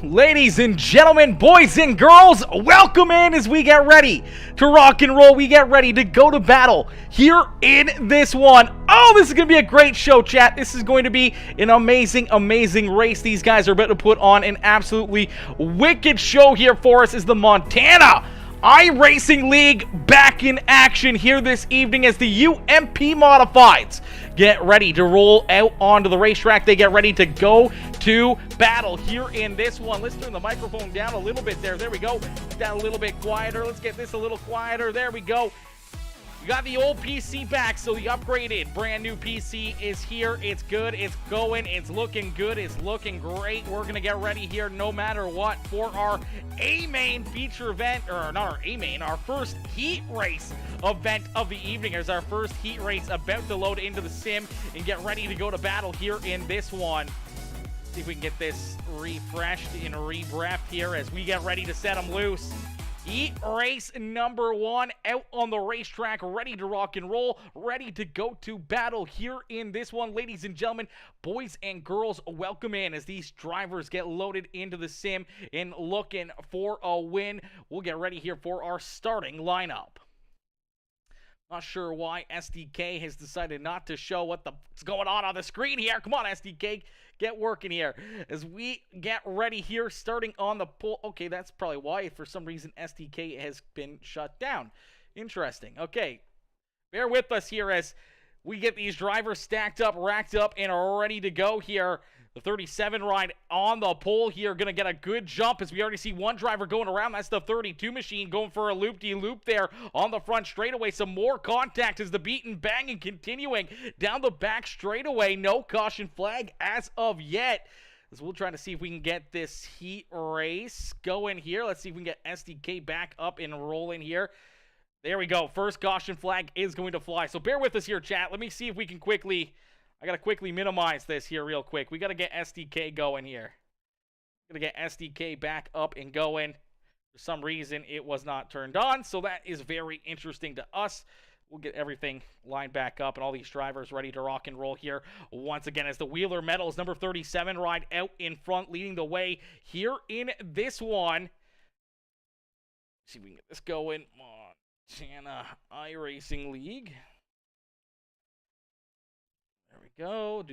Ladies and gentlemen, boys and girls, welcome in as we get ready to rock and roll. We get ready to go to battle here in this one. Oh, this is going to be a great show, chat. This is going to be an amazing, amazing race. These guys are about to put on an absolutely wicked show here for us as the Montana iRacing League back in action here this evening as the UMP Modifieds get ready to roll out onto the racetrack. They get ready to go to battle here in this one. Let's turn the microphone down a little bit there. There we go. Down a little bit quieter. Let's get this a little quieter. There we go. We got the old PC back, so the upgraded brand new PC is here. It's good, it's going, it's looking good, it's looking great. We're gonna get ready here no matter what for our A-Main feature event, or not our A-Main, our first heat race event of the evening. As our first heat race about to load into the sim and get ready to go to battle here in this one. See if we can get this refreshed and rebreffed here as we get ready to set them loose. Heat race number one out on the racetrack, ready to rock and roll, ready to go to battle here in this one. Ladies and gentlemen, boys and girls, welcome in as these drivers get loaded into the sim and looking for a win. We'll get ready here for our starting lineup. Not sure why SDK has decided not to show what's going on the screen here. Come on, SDK, get working here as we get ready here, starting on the pole. Okay, that's probably why. For some reason, SDK has been shut down. Interesting. Okay, bear with us here as we get these drivers stacked up, racked up, and are ready to go here. The 37 ride on the pole here, going to get a good jump as we already see one driver going around. That's the 32 machine going for a loop-de-loop there on the front straightaway. Some more contact as the beat and banging continuing down the back straightaway. No caution flag as of yet. As we'll try to see if we can get this heat race going here. Let's see if we can get SDK back up and rolling here. There we go. First caution flag is going to fly. So bear with us here, chat. Let me see if we can quickly... I got to quickly minimize this here real quick. We got to get SDK going here. Got to get SDK back up and going. For some reason, it was not turned on, so that is very interesting to us. We'll get everything lined back up and all these drivers ready to rock and roll here once again as the Wheeler Metals number 37 ride out in front, leading the way here in this one. Let's see if we can get this going. Montana iRacing League. Go,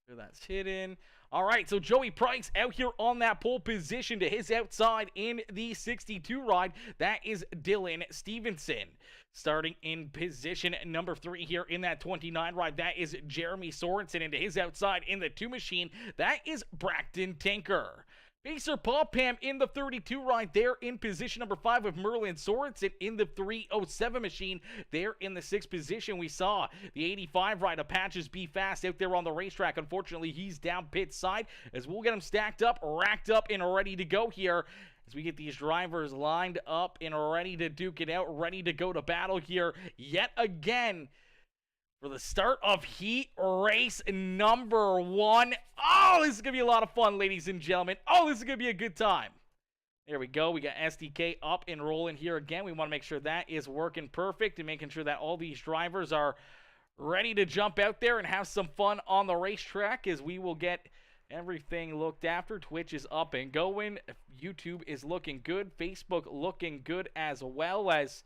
so that's hidden. All right, so Joey Price out here on that pole position to his outside in the 62 ride. That is Dylan Stevenson. Starting in position number 3 here in that 29 ride, that is Jeremy Sorensen. And to his outside in the 2 machine, that is Braxton Tinker. Pacer Popham in the 32 ride there in position number 5 with Merlin Sorensen in the 307 machine there in the 6th position. We saw the 85 ride Apaches Be Fast out there on the racetrack. Unfortunately, he's down pit side as we'll get him stacked up, racked up, and ready to go here as we get these drivers lined up and ready to duke it out, ready to go to battle here yet again. For the start of heat race number 1. Oh, this is going to be a lot of fun, ladies and gentlemen. Oh, this is going to be a good time. There we go. We got SDK up and rolling here again. We want to make sure that is working perfect and making sure that all these drivers are ready to jump out there and have some fun on the racetrack as we will get everything looked after. Twitch is up and going. YouTube is looking good. Facebook looking good as well. As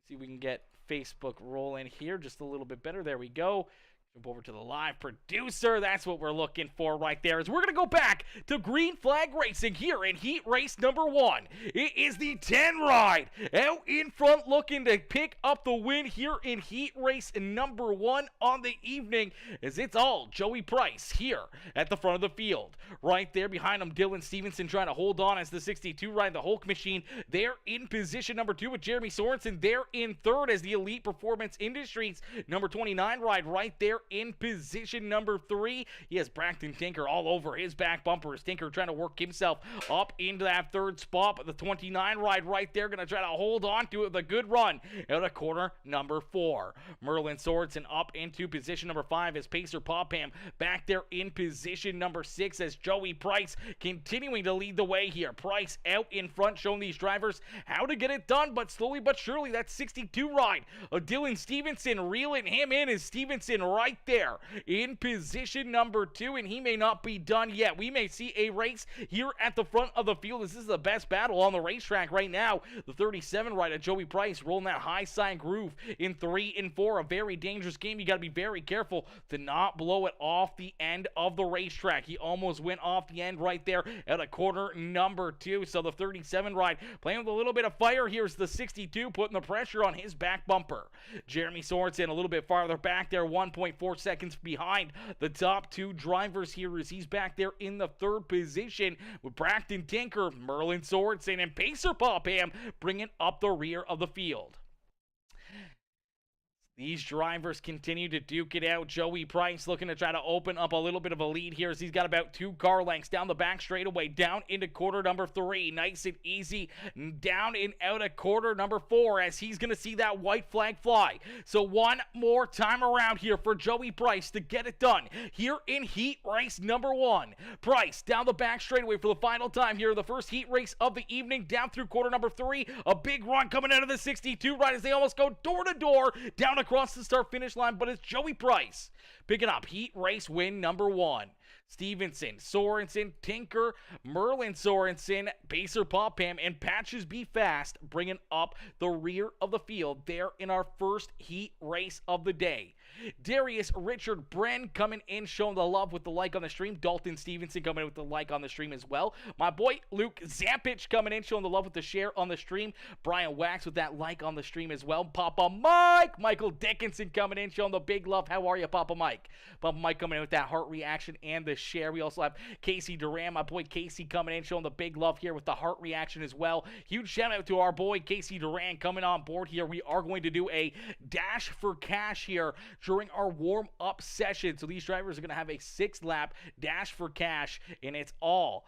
see if we can get Facebook rolling here just a little bit better. There we go. Jump over to the live producer. That's what we're looking for right there. As we're going to go back to green flag racing here in heat race number 1. It is the 10 ride out in front looking to pick up the win here in heat race number 1 on the evening as it's all Joey Price here at the front of the field. Right there behind him, Dylan Stevenson trying to hold on as the 62 ride, the Hulk machine. They're in position number 2 with Jeremy Sorensen. They're in 3rd as the Elite Performance Industries number 29 ride right there in position number 3. He has Braxton Tinker all over his back bumper. Tinker trying to work himself up into that 3rd spot, but the 29 ride right there going to try to hold on to it with a good run out of corner number 4. Merlin Sorensen up into position number 5 as Pacer Popham back there in position number 6 as Joey Price continuing to lead the way here. Price out in front showing these drivers how to get it done, but slowly but surely that 62 ride of Dylan Stevenson reeling him in as Stevenson right right there in position number 2, and he may not be done yet. We may see a race here at the front of the field. This is the best battle on the racetrack right now. The 37 rider, Joey Price, rolling that high side groove in 3 and 4. A very dangerous game. You got to be very careful to not blow it off the end of the racetrack. He almost went off the end right there at a corner number 2. So the 37 ride playing with a little bit of fire. Here's the 62 putting the pressure on his back bumper. Jeremy Sorensen a little bit farther back there, 1.4 seconds behind the top 2 drivers here as he's back there in the 3rd position with Braxton Tinker, Merlin Sorensen, and Pacer Popham bringing up the rear of the field. These drivers continue to duke it out. Joey Price looking to try to open up a little bit of a lead here as he's got about 2 car lengths down the back straightaway, down into quarter number 3. Nice and easy. Down and out of quarter number 4 as he's going to see that white flag fly. So one more time around here for Joey Price to get it done here in heat race number 1. Price down the back straightaway for the final time here. The first heat race of the evening down through quarter number 3. A big run coming out of the 62 right as they almost go door to door down across the start finish line, but it's Joey Price picking up heat race win number 1. Stevenson, Sorensen, Tinker, Merlin Sorensen, Pacer Popham, and Patches Be Fast bringing up the rear of the field there in our first heat race of the day. Darius Richard Bren coming in, showing the love with the like on the stream. Dalton Stevenson coming in with the like on the stream as well. My boy Luke Zampich coming in, showing the love with the share on the stream. Brian Wax with that like on the stream as well. Papa Mike, Michael Dickinson coming in, showing the big love. How are you, Papa Mike? Papa Mike coming in with that heart reaction and the share. We also have Casey Duran, my boy Casey coming in, showing the big love here with the heart reaction as well. Huge shout out to our boy Casey Duran coming on board here. We are going to do a dash for cash here during our warm-up session. So these drivers are going to have a 6-lap dash for cash, and it's all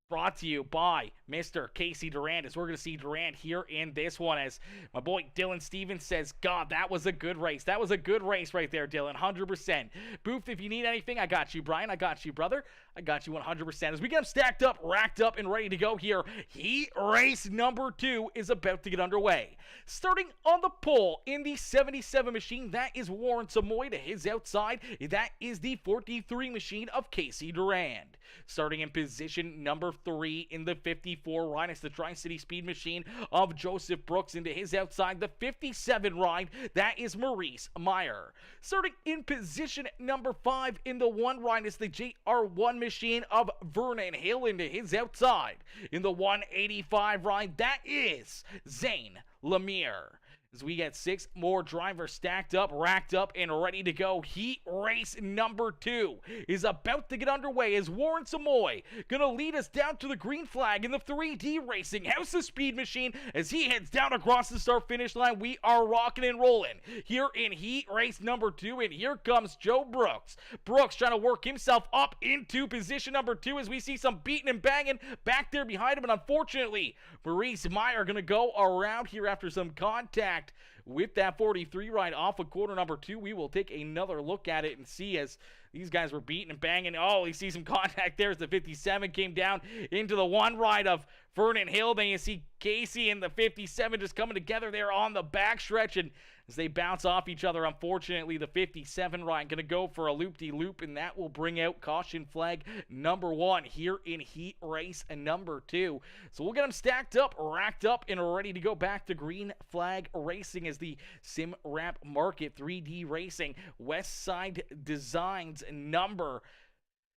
brought to you by Mr. Casey Durant, as we're going to see Durant here in this one, as my boy Dylan Stevens says, God, that was a good race. That was a good race right there, Dylan, 100%. Booth, if you need anything, I got you. Brian, I got you, brother. I got you 100%. As we get them stacked up, racked up, and ready to go here, heat race number 2 is about to get underway. Starting on the pole in the 77 machine, that is Warren Samoy. To his outside, that is the 43 machine of Casey Durand. Starting in position number 3 in the 54 ride, it's the Tri-City Speed machine of Joseph Brooks. Into his outside, the 57 ride, that is Maurice Meyer. Starting in position number 5 in the 1 ride, it's the JR1 machine of Vernon Hill. Into his outside, in the 185 ride, that is Zane Lemire. As we get 6 more drivers stacked up, racked up, and ready to go. Heat race number 2 is about to get underway as Warren Samoy gonna lead us down to the green flag in the 3D Racing House of Speed machine as he heads down across the start finish line. We are rocking and rolling here in heat race number 2, and here comes Joe Brooks. Brooks trying to work himself up into position number 2 as we see some beating and banging back there behind him, and unfortunately, Maurice Meyer gonna go around here after some contact with that 43 ride off of quarter number 2. We will take another look at it and see as these guys were beating and banging. Oh, you see some contact there as the 57 came down into the 1 ride of Vernon Hill. Then you see Casey and the 57 just coming together there on the backstretch, and as they bounce off each other, unfortunately, the 57 ride going to go for a loop-de-loop, and that will bring out caution flag number 1 here in heat race number 2. So we'll get them stacked up, racked up, and ready to go back to green flag racing as the Sim Wrap Market 3D Racing West Side Designs number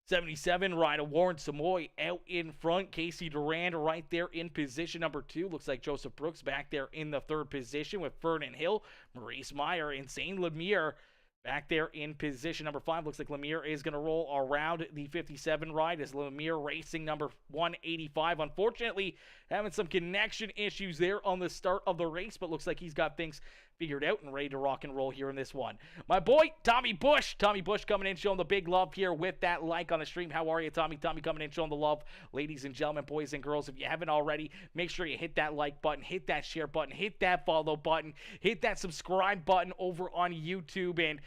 77 ride of Warren Samoy out in front. Casey Durand right there in position number 2. Looks like Joseph Brooks back there in the 3rd position with Vernon Hill, Maurice Meyer, and Zane Lemire back there in position number 5. Looks like Lemire is going to roll around the 57 ride as Lemire racing number 185. Unfortunately, having some connection issues there on the start of the race, but looks like he's got things figured out and ready to rock and roll here in this one. My boy, Tommy Bush coming in, showing the big love here with that like on the stream. How are you, Tommy? Tommy coming in, showing the love. Ladies and gentlemen, boys and girls, if you haven't already, make sure you hit that like button, hit that share button, hit that follow button, hit that subscribe button over on YouTube. And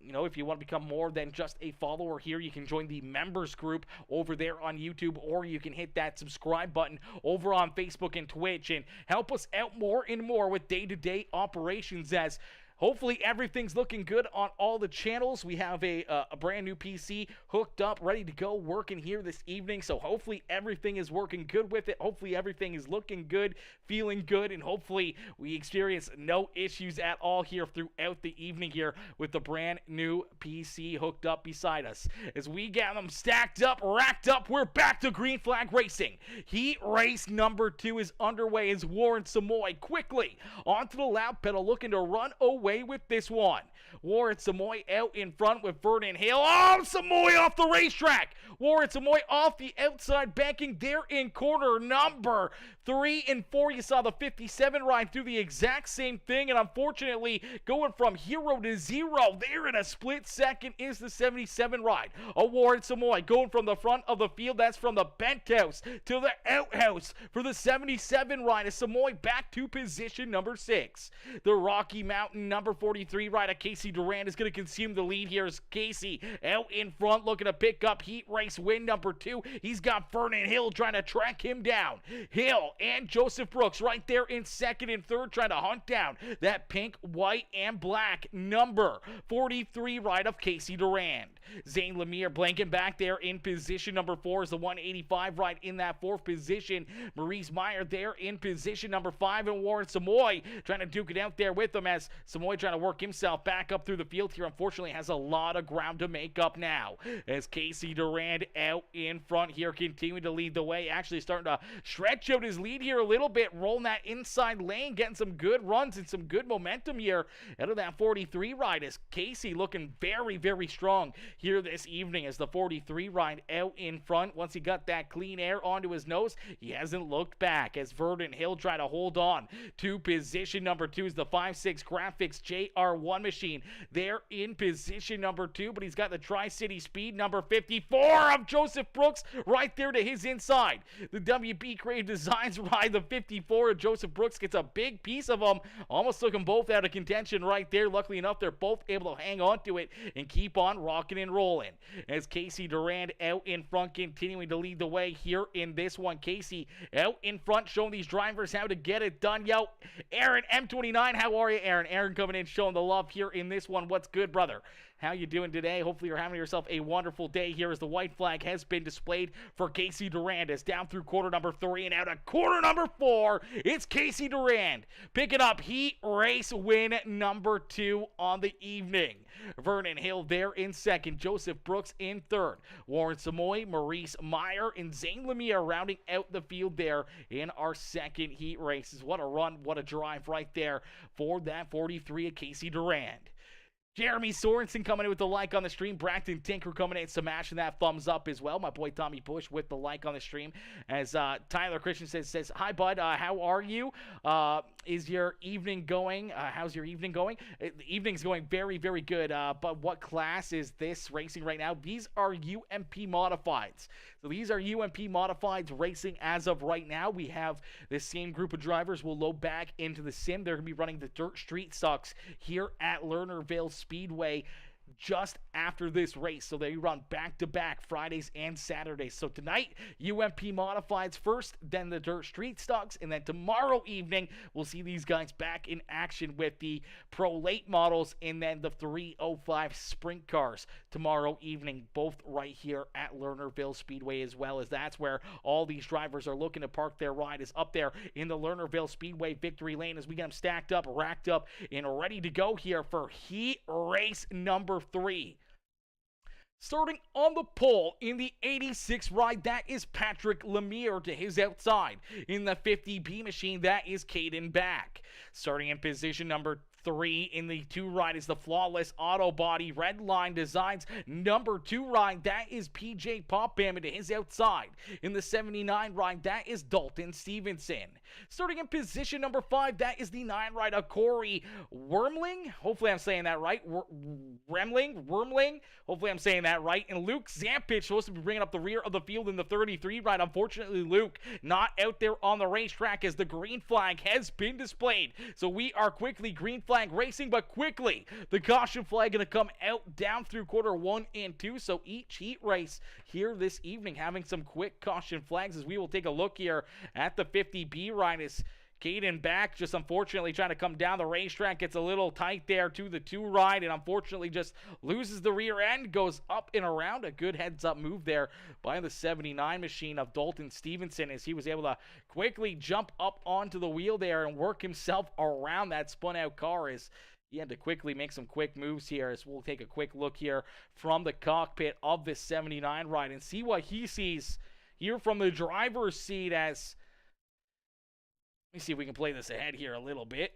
you know, if you want to become more than just a follower here, you can join the members group over there on YouTube, or you can hit that subscribe button over on Facebook and Twitch and help us out more and more with day-to-day operations as hopefully everything's looking good on all the channels. We have a brand new PC hooked up, ready to go, working here this evening. So hopefully everything is working good with it. Hopefully everything is looking good, feeling good, and hopefully we experience no issues at all here throughout the evening here with the brand new PC hooked up beside us. As we get them stacked up, racked up, we're back to green flag racing. Heat race number 2 is underway as Warren Samoy quickly onto the lap pedal, looking to run away with this one. Warren Samoy out in front with Vernon Hill. Oh, Samoy off the racetrack. Warren Samoy off the outside, banking there in corner number 3 and 4. You saw the 57 ride through the exact same thing, and unfortunately going from hero to zero there in a split second is the 77 ride. A Warren Samoy going from the front of the field, that's from the penthouse to the outhouse for the 77 ride. As Samoy back to position number 6. The Rocky Mountain number 43 ride of Casey Durand is going to consume the lead here as Casey out in front looking to pick up heat race win number 2. He's got Vernon Hill trying to track him down. Hill and Joseph Brooks right there in second and third, trying to hunt down that pink, white, and black number 43 ride of Casey Durand. Zane Lemire blanking back there in position number 4 is the 185 ride in that 4th position. Maurice Meyer there in position number 5, and Warren Samoy trying to duke it out there with him as Samoy trying to work himself back up through the field here. Unfortunately has a lot of ground to make up now as Casey Durand out in front here, continuing to lead the way, actually starting to stretch out his lead here a little bit, rolling that inside lane, getting some good runs and some good momentum here out of that 43 ride as Casey looking very, very strong here this evening as the 43 ride out in front. Once he got that clean air onto his nose, he hasn't looked back as Vernon Hill trying to hold on to position number 2 is the 5.6 Graphics JR1 machine there in position number 2, but he's got the Tri-City Speed number 54 of Joseph Brooks right there to his inside. The WB Creative Designs ride the 54 of Joseph Brooks gets a big piece of them, almost took them both out of contention right there. Luckily enough, they're both able to hang on to it and keep on rocking and rolling as Casey Durand out in front, continuing to lead the way here in this one. Casey out in front, showing these drivers how to get it done. Yo, Aaron M29, how are you, Aaron? Aaron coming in, showing the love here in this one. What's good, brother? How you doing today? Hopefully you're having yourself a wonderful day here as the white flag has been displayed for Casey Durand as down through quarter number 3 and out of quarter number 4. It's Casey Durand picking up heat race win number 2 on the evening. Vernon Hill there in second. Joseph Brooks in third. Warren Samoy, Maurice Meyer, and Zane Lemire rounding out the field there in our second heat races. What a run, what a drive right there for that 43 of Casey Durand. Jeremy Sorensen coming in with the like on the stream. Braxton Tinker coming in, smashing that thumbs up as well. My boy Tommy Bush with the like on the stream. As Tyler Christian says, hi, bud. How are you? Is your evening going? How's your evening going? The evening's going very, very good. But what class is this racing right now? These are UMP Modifieds. So these are UMP Modifieds racing as of right now. We have the same group of drivers will load back into the sim. They're going to be running the dirt street stocks here at Lernerville Speedway just after this race. So they run back-to-back Fridays and Saturdays. So tonight, UMP Modifieds first, then the dirt street stocks, and then tomorrow evening, we'll see these guys back in action with the Pro Late models and then the 305 sprint cars tomorrow evening, both right here at Lernerville Speedway, as well as that's where all these drivers are looking to park their ride, is up there in the Lernerville Speedway victory lane as we get them stacked up, racked up, and ready to go here for heat race number 3. Starting on the pole in the 86 ride, that is Patrick Lemire to his outside. In the 50B machine, that is Caden Back. Starting in position number 3 in the 2 ride is the Flawless Auto Body Red Line Designs number 2 ride, that is PJ Popbam to his outside. In the 79 ride, that is Dalton Stevenson. Starting in position number 5, that is the 9 ride of Corey Wormling. Hopefully I'm saying that right. Wormling. Hopefully I'm saying that right. And Luke Zampich supposed to be bringing up the rear of the field in the 33 ride. Unfortunately, Luke not out there on the racetrack as the green flag has been displayed. So we are quickly green flag racing, but quickly the caution flag going to come out down through quarter 1 and 2. So each heat race here this evening having some quick caution flags as we will take a look here at the 50B ride as Caden back, just unfortunately trying to come down the racetrack, gets a little tight there to the 2 ride, and unfortunately just loses the rear end, goes up and around. A good heads-up move there by the 79 machine of Dalton Stevenson, as he was able to quickly jump up onto the wheel there and work himself around that spun-out car, as he had to quickly make some quick moves here. As we'll take a quick look here from the cockpit of this 79 ride and see what he sees here from the driver's seat. As let me see if we can play this ahead here a little bit.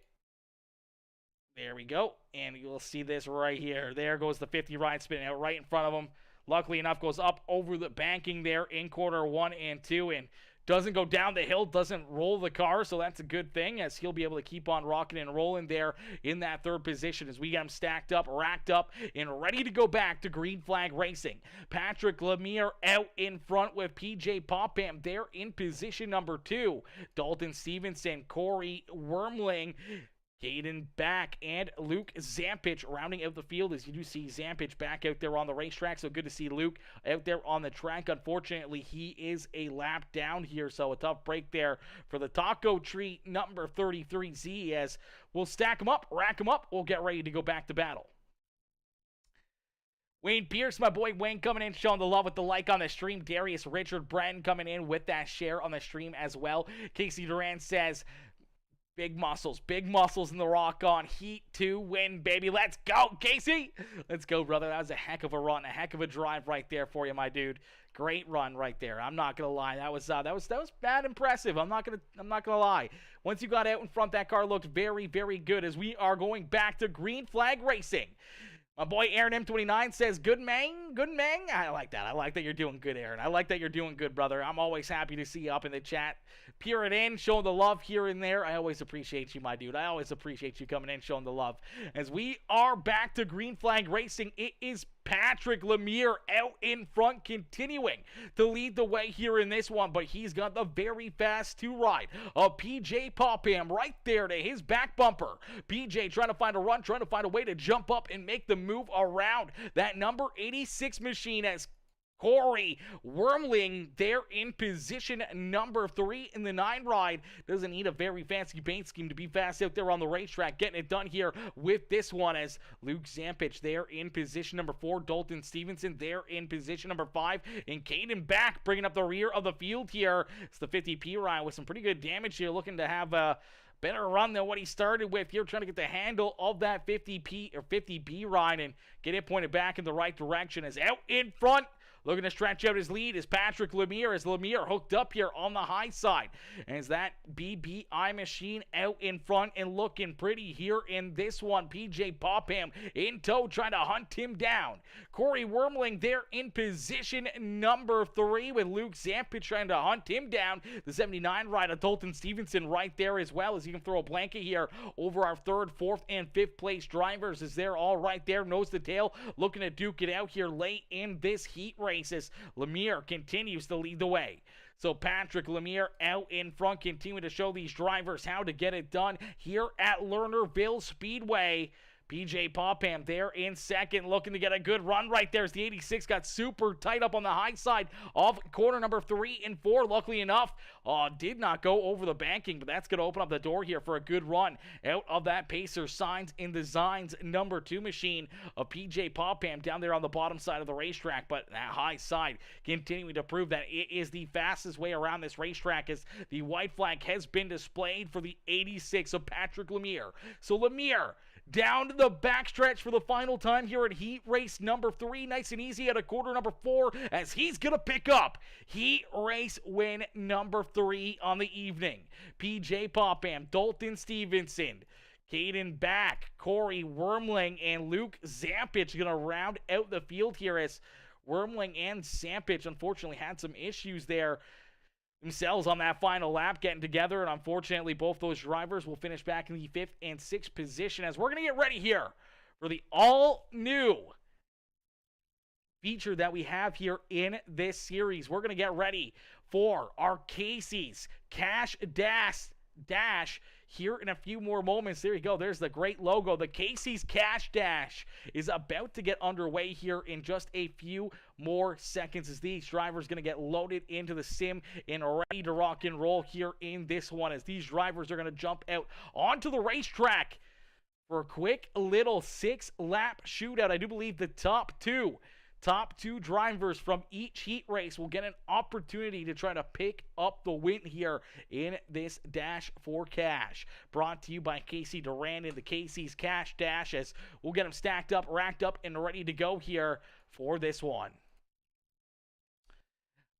There we go, and you'll see this right here. There goes the 50 ride spinning out right in front of him. Luckily enough, goes up over the banking there in quarter 1 and 2, and doesn't go down the hill, doesn't roll the car, so that's a good thing, as he'll be able to keep on rocking and rolling there in that 3rd position as we get him stacked up, racked up, and ready to go back to green flag racing. Patrick Lemire out in front with PJ Popham there in position number 2. Dalton Stevenson, Corey Wormling, Caden back, and Luke Zampich rounding out the field, as you do see Zampich back out there on the racetrack. So good to see Luke out there on the track. Unfortunately, he is a lap down here, so a tough break there for the Taco Treat number 33Z, as we'll stack him up, rack him up. We'll get ready to go back to battle. Wayne Pierce, my boy Wayne, coming in, showing the love with the like on the stream. Darius Richard Bratton coming in with that share on the stream as well. Casey Duran says, big muscles in the Rock On Heat 2 win, baby. Let's go, Casey. Let's go, brother. That was a heck of a run, a heck of a drive right there for you, my dude. Great run right there. I'm not gonna lie. That was bad impressive. I'm not gonna lie. Once you got out in front, that car looked very, very good, as we are going back to green flag racing. My boy Aaron M29 says, good mang. I like that. I like that you're doing good, Aaron. I like that you're doing good, brother. I'm always happy to see you up in the chat. Peer it in, showing the love here and there. I always appreciate you, my dude. I always appreciate you coming in, showing the love. As we are back to green flag racing, it is Patrick Lemire out in front, continuing to lead the way here in this one, but he's got the very fast 2 ride of PJ Popham right there to his back bumper. PJ trying to find a run, trying to find a way to jump up and make the move around that number 86 machine, as Corey Wormling there in position number 3 in the 9 ride. Doesn't need a very fancy paint scheme to be fast out there on the racetrack. Getting it done here with this one, as Luke Zampich there in position number 4. Dalton Stevenson there in position number 5. And Caden back, bringing up the rear of the field here. It's the 50P ride with some pretty good damage here, looking to have a better run than what he started with here, trying to get the handle of that 50P or 50B ride and get it pointed back in the right direction. As out in front, looking to stretch out his lead is Patrick Lemire, as Lemire hooked up here on the high side. As that BBI machine out in front and looking pretty here in this one. PJ Popham in tow, trying to hunt him down. Corey Wormling there in position number 3, with Luke Zampich trying to hunt him down. The 79 rider Dalton Stevenson right there as well, as you can throw a blanket here over our 3rd, 4th, and 5th place drivers, as they're all right there, nose to tail, looking to duke it out here late in this heat race. Lemire continues to lead the way. So Patrick Lemire out in front, continuing to show these drivers how to get it done here at Lernerville Speedway. PJ Popham there in second, looking to get a good run right there, as the 86 got super tight up on the high side of corner number 3 and 4. Luckily enough, did not go over the banking, but that's going to open up the door here for a good run out of that Pacer Signs and Designs number 2 machine of PJ Popham down there on the bottom side of the racetrack. But that high side continuing to prove that it is the fastest way around this racetrack, as the white flag has been displayed for the 86 of Patrick Lemire. So Lemire down to the backstretch for the final time here at heat race number 3. Nice and easy at a quarter number 4, as he's going to pick up heat race win number 3 on the evening. PJ Popham, Dalton Stevenson, Caden back, Corey Wormling, and Luke Zampich going to round out the field here, as Wormling and Zampich unfortunately had some issues there themselves on that final lap, getting together, and unfortunately both those drivers will finish back in the 5th and 6th position, as we're going to get ready here for the all-new feature that we have here in this series. We're going to get ready for our Casey's Cash Dash here in a few more moments. There you go. There's the great logo. The Casey's Cash Dash is about to get underway here in just a few more seconds as these drivers going to get loaded into the sim and ready to rock and roll here in this one, as these drivers are going to jump out onto the racetrack for a quick little 6-lap shootout. I do believe the top two drivers from each heat race will get an opportunity to try to pick up the win here in this Dash for Cash. Brought to you by Casey Durand and the Casey's Cash Dash, as we'll get them stacked up, racked up, and ready to go here for this one.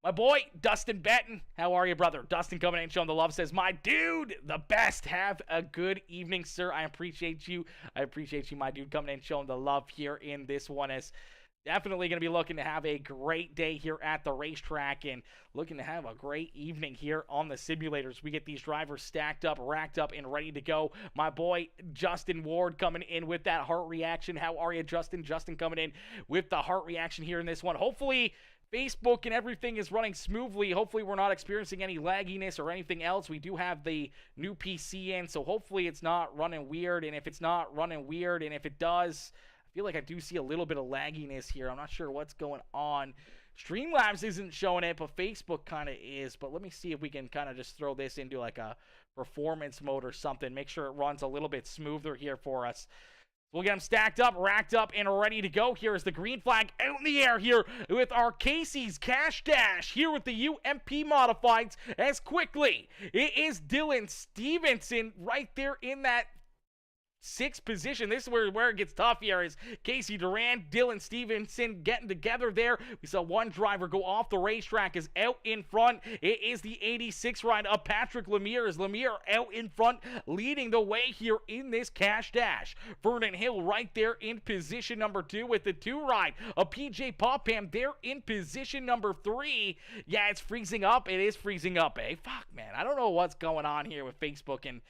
My boy, Dustin Benton. How are you, brother? Dustin coming in showing the love, says, my dude, the best. Have a good evening, sir. I appreciate you. I appreciate you, my dude, coming in showing the love here in this one, as definitely going to be looking to have a great day here at the racetrack and looking to have a great evening here on the simulators. We get these drivers stacked up, racked up, and ready to go. My boy, Justin Ward, coming in with that heart reaction. How are you, Justin? Justin coming in with the heart reaction here in this one. Hopefully, Facebook and everything is running smoothly. Hopefully, we're not experiencing any lagginess or anything else. We do have the new PC in, so hopefully it's not running weird. And if it's not running weird, and if it does, I feel like I do see a little bit of lagginess here. I'm not sure what's going on. Streamlabs isn't showing it, but Facebook kind of is. But let me see if we can kind of just throw this into like a performance mode or something. Make sure it runs a little bit smoother here for us. We'll get them stacked up, racked up, and ready to go. Here is the green flag out in the air here with our Casey's Cash Dash here with the UMP Modifieds, as quickly it is Dylan Stevenson right there in that 6th position. This is where it gets tough here, is Casey Durand, Dylan Stevenson getting together there. We saw one driver go off the racetrack, is out in front. It is the 86 ride of Patrick Lemire, is Lemire out in front, leading the way here in this Cash Dash. Vernon Hill right there in position number 2 with the 2 ride of PJ Popham there in position number 3. Yeah, it's freezing up. It is freezing up, eh? Fuck, man. I don't know what's going on here with Facebook and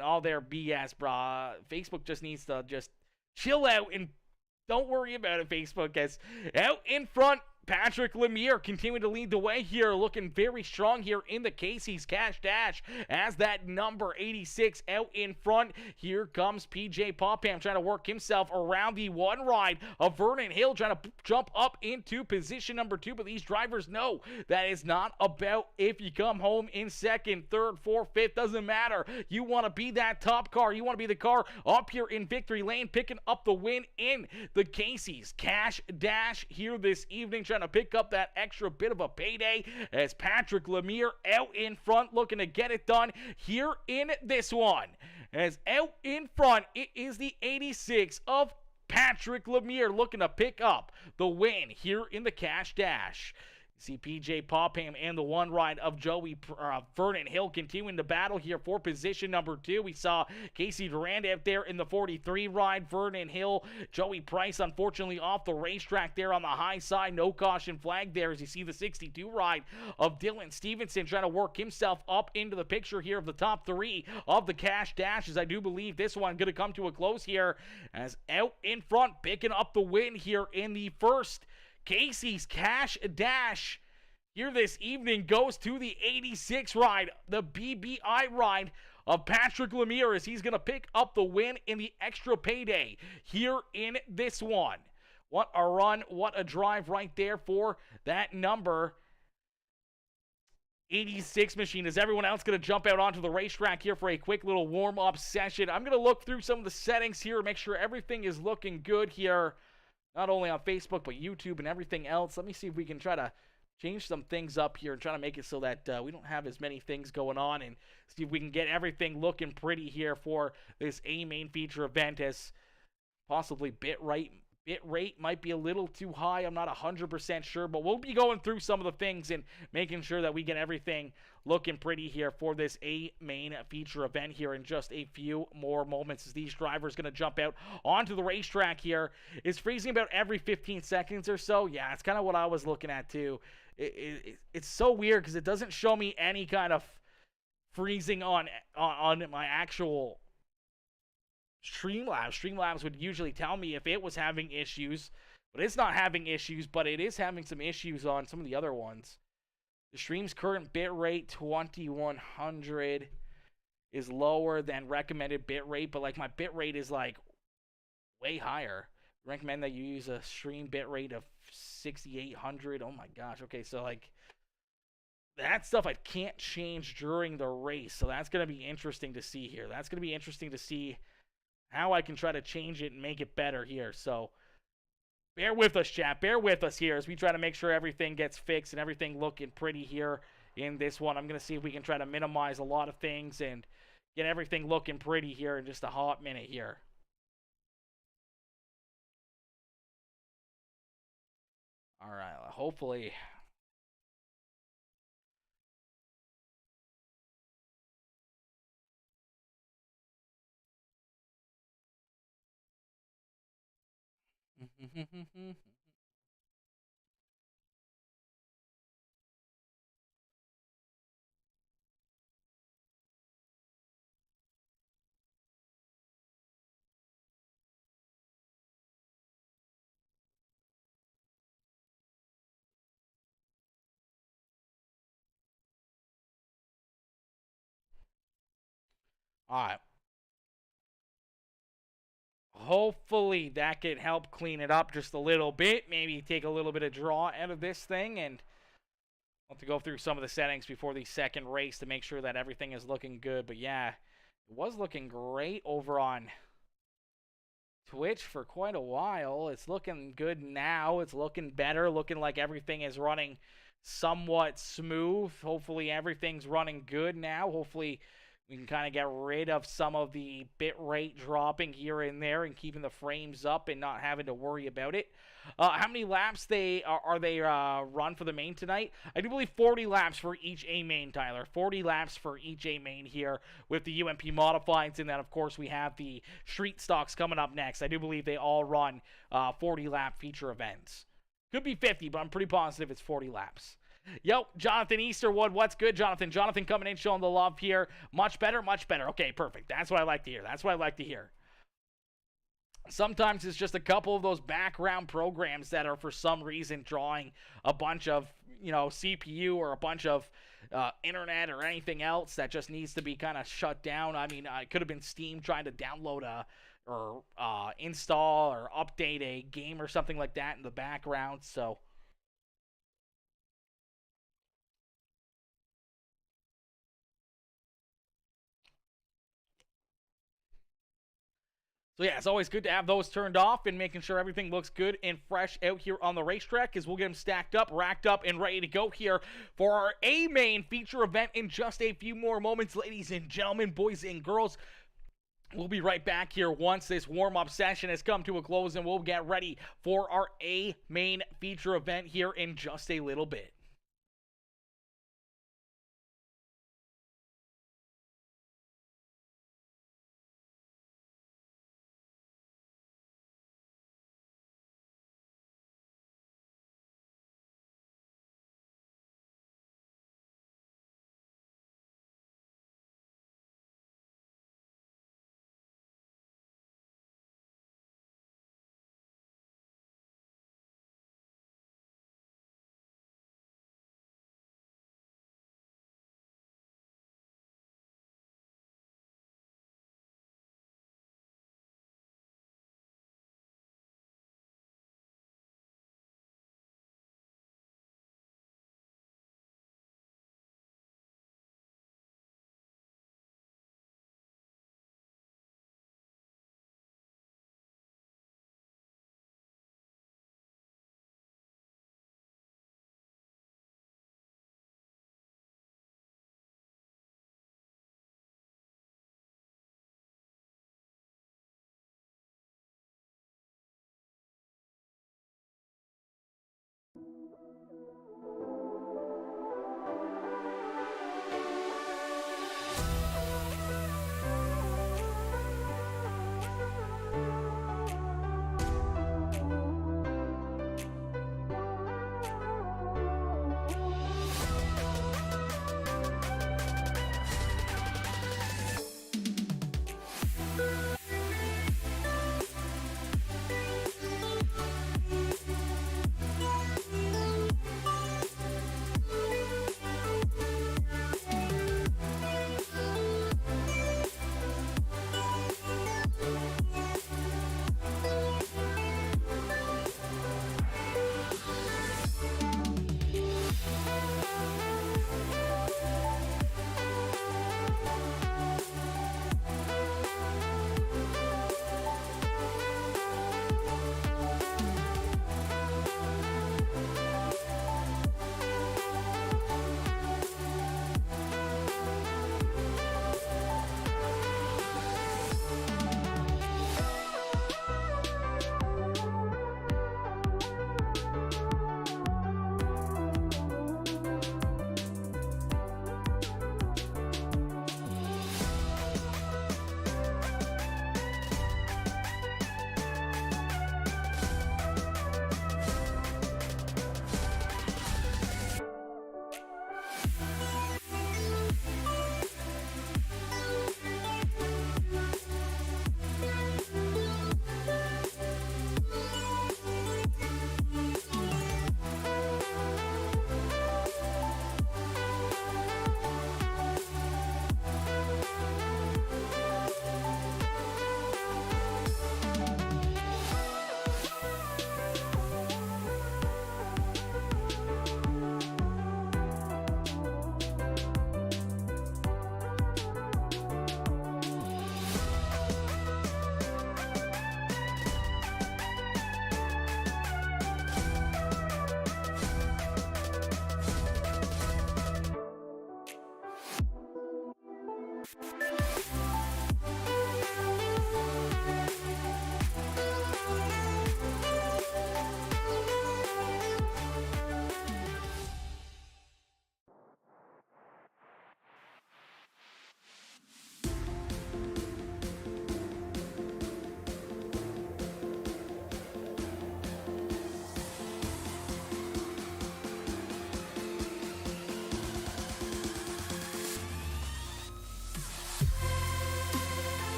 all their BS, brah. Facebook just needs to just chill out and don't worry about it, Facebook. As out in front, Patrick Lemire continuing to lead the way here, looking very strong here in the Casey's Cash Dash as that number 86 out in front. Here comes PJ Popham trying to work himself around the 1 ride of Vernon Hill, trying to jump up into position number 2, but these drivers know that is not about if you come home in 2nd, 3rd, 4th, 5th, doesn't matter. You want to be that top car. You want to be the car up here in victory lane, picking up the win in the Casey's Cash Dash here this evening, trying to pick up that extra bit of a payday, as Patrick Lemire out in front looking to get it done here in this one. As out in front, it is the 86 of Patrick Lemire looking to pick up the win here in the Cash Dash. See PJ Popham and the 1 ride of Vernon Hill continuing to battle here for position number 2. We saw Casey Durand out there in the 43 ride. Vernon Hill, Joey Price unfortunately off the racetrack there on the high side. No caution flag there, as you see the 62 ride of Dylan Stevenson trying to work himself up into the picture here of the top 3 of the Cash Dash, as I do believe this one going to come to a close here, as out in front picking up the win here in the first Casey's Cash Dash here this evening goes to the 86 ride, the BBI ride of Patrick Lemire, as he's going to pick up the win in the extra payday here in this one. What a run, what a drive right there for that number 86 machine. Is everyone else going to jump out onto the racetrack here for a quick little warm-up session? I'm going to look through some of the settings here, make sure everything is looking good here, not only on Facebook, but YouTube and everything else. Let me see if we can try to change some things up here and try to make it so that we don't have as many things going on, and see if we can get everything looking pretty here for this A main feature event, as possibly bit rate might be a little too high. I'm not 100% sure, but we'll be going through some of the things and making sure that we get everything looking pretty here for this A main feature event here in just a few more moments, as these drivers going to jump out onto the racetrack here. It's freezing about every 15 seconds or so. Yeah, it's kind of what I was looking at too. It's so weird because it doesn't show me any kind of freezing on my actual Streamlabs. Streamlabs would usually tell me if it was having issues, but it's not having issues, but it is having some issues on some of the other ones. The stream's current bitrate, 2100, is lower than recommended bitrate, but like my bitrate is like way higher. I recommend that you use a stream bitrate of 6,800. Oh my gosh. Okay, so like that stuff I can't change during the race. So that's going to be interesting to see here. That's going to be interesting to see how I can try to change it and make it better here. So bear with us, chat. Bear with us here as we try to make sure everything gets fixed and everything looking pretty here in this one. I'm going to see if we can try to minimize a lot of things and get everything looking pretty here in just a hot minute here. All right, hopefully. All right. Hopefully that can help clean it up just a little bit. Maybe take a little bit of draw out of this thing, and I'll have to go through some of the settings before the second race to make sure that everything is looking good. But yeah, it was looking great over on Twitch for quite a while. It's looking good now. It's looking better, looking like everything is running somewhat smooth. Hopefully everything's running good now. Hopefully we can kind of get rid of some of the bit rate dropping here and there and keeping the frames up and not having to worry about it. How many laps are they run for the main tonight? I do believe 40 laps for each A main, Tyler. 40 laps for each A main here with the UMP Modifieds, and then of course we have the street stocks coming up next. I do believe they all run 40 lap feature events. Could be 50, but I'm pretty positive it's 40 laps. Yo, Jonathan Easterwood, what's good, Jonathan? Jonathan coming in, showing the love here. Much better, much better. Okay, perfect. That's what I like to hear. That's what I like to hear. Sometimes it's just a couple of those background programs that are for some reason drawing a bunch of, CPU or a bunch of internet or anything else that just needs to be kind of shut down. I mean, it could have been Steam trying to download or install or update a game or something like that in the background. So yeah, it's always good to have those turned off and making sure everything looks good and fresh out here on the racetrack as we'll get them stacked up, racked up, and ready to go here for our A-Main feature event in just a few more moments, ladies and gentlemen, boys and girls. We'll be right back here once this warm-up session has come to a close, and we'll get ready for our A-Main feature event here in just a little bit.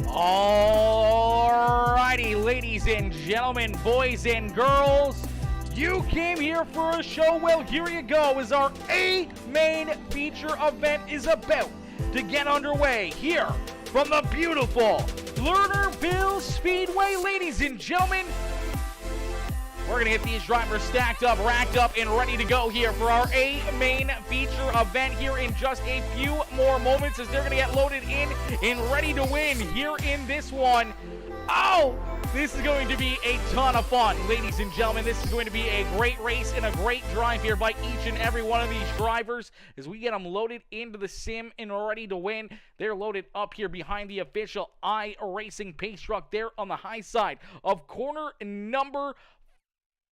Alrighty, ladies and gentlemen, boys and girls, you came here for a show. Well, here you go, as our A main feature event is about to get underway here from the beautiful Lernerville Speedway. Ladies and gentlemen, we're going to get these drivers stacked up, racked up, and ready to go here for our A main feature event here in just a few more moments, as they're going to get loaded in and ready to win here in this one. Oh, this is going to be a ton of fun, ladies and gentlemen. This is going to be a great race and a great drive here by each and every one of these drivers as we get them loaded into the sim and ready to win. They're loaded up here behind the official iRacing pace truck there on the high side of corner number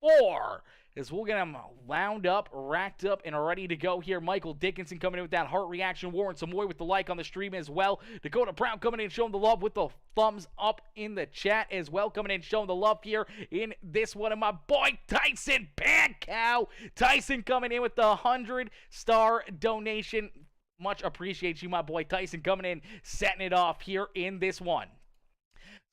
4, as we'll get them wound up, racked up, and ready to go here. Michael Dickinson coming in with that heart reaction. Warren Samoy with the like on the stream as well. Dakota Brown coming in showing the love with the thumbs up in the chat as well. Coming in showing the love here in this one. And my boy Tyson Pancow. Tyson coming in with the 100-star donation. Much appreciate you, my boy Tyson, coming in, setting it off here in this one.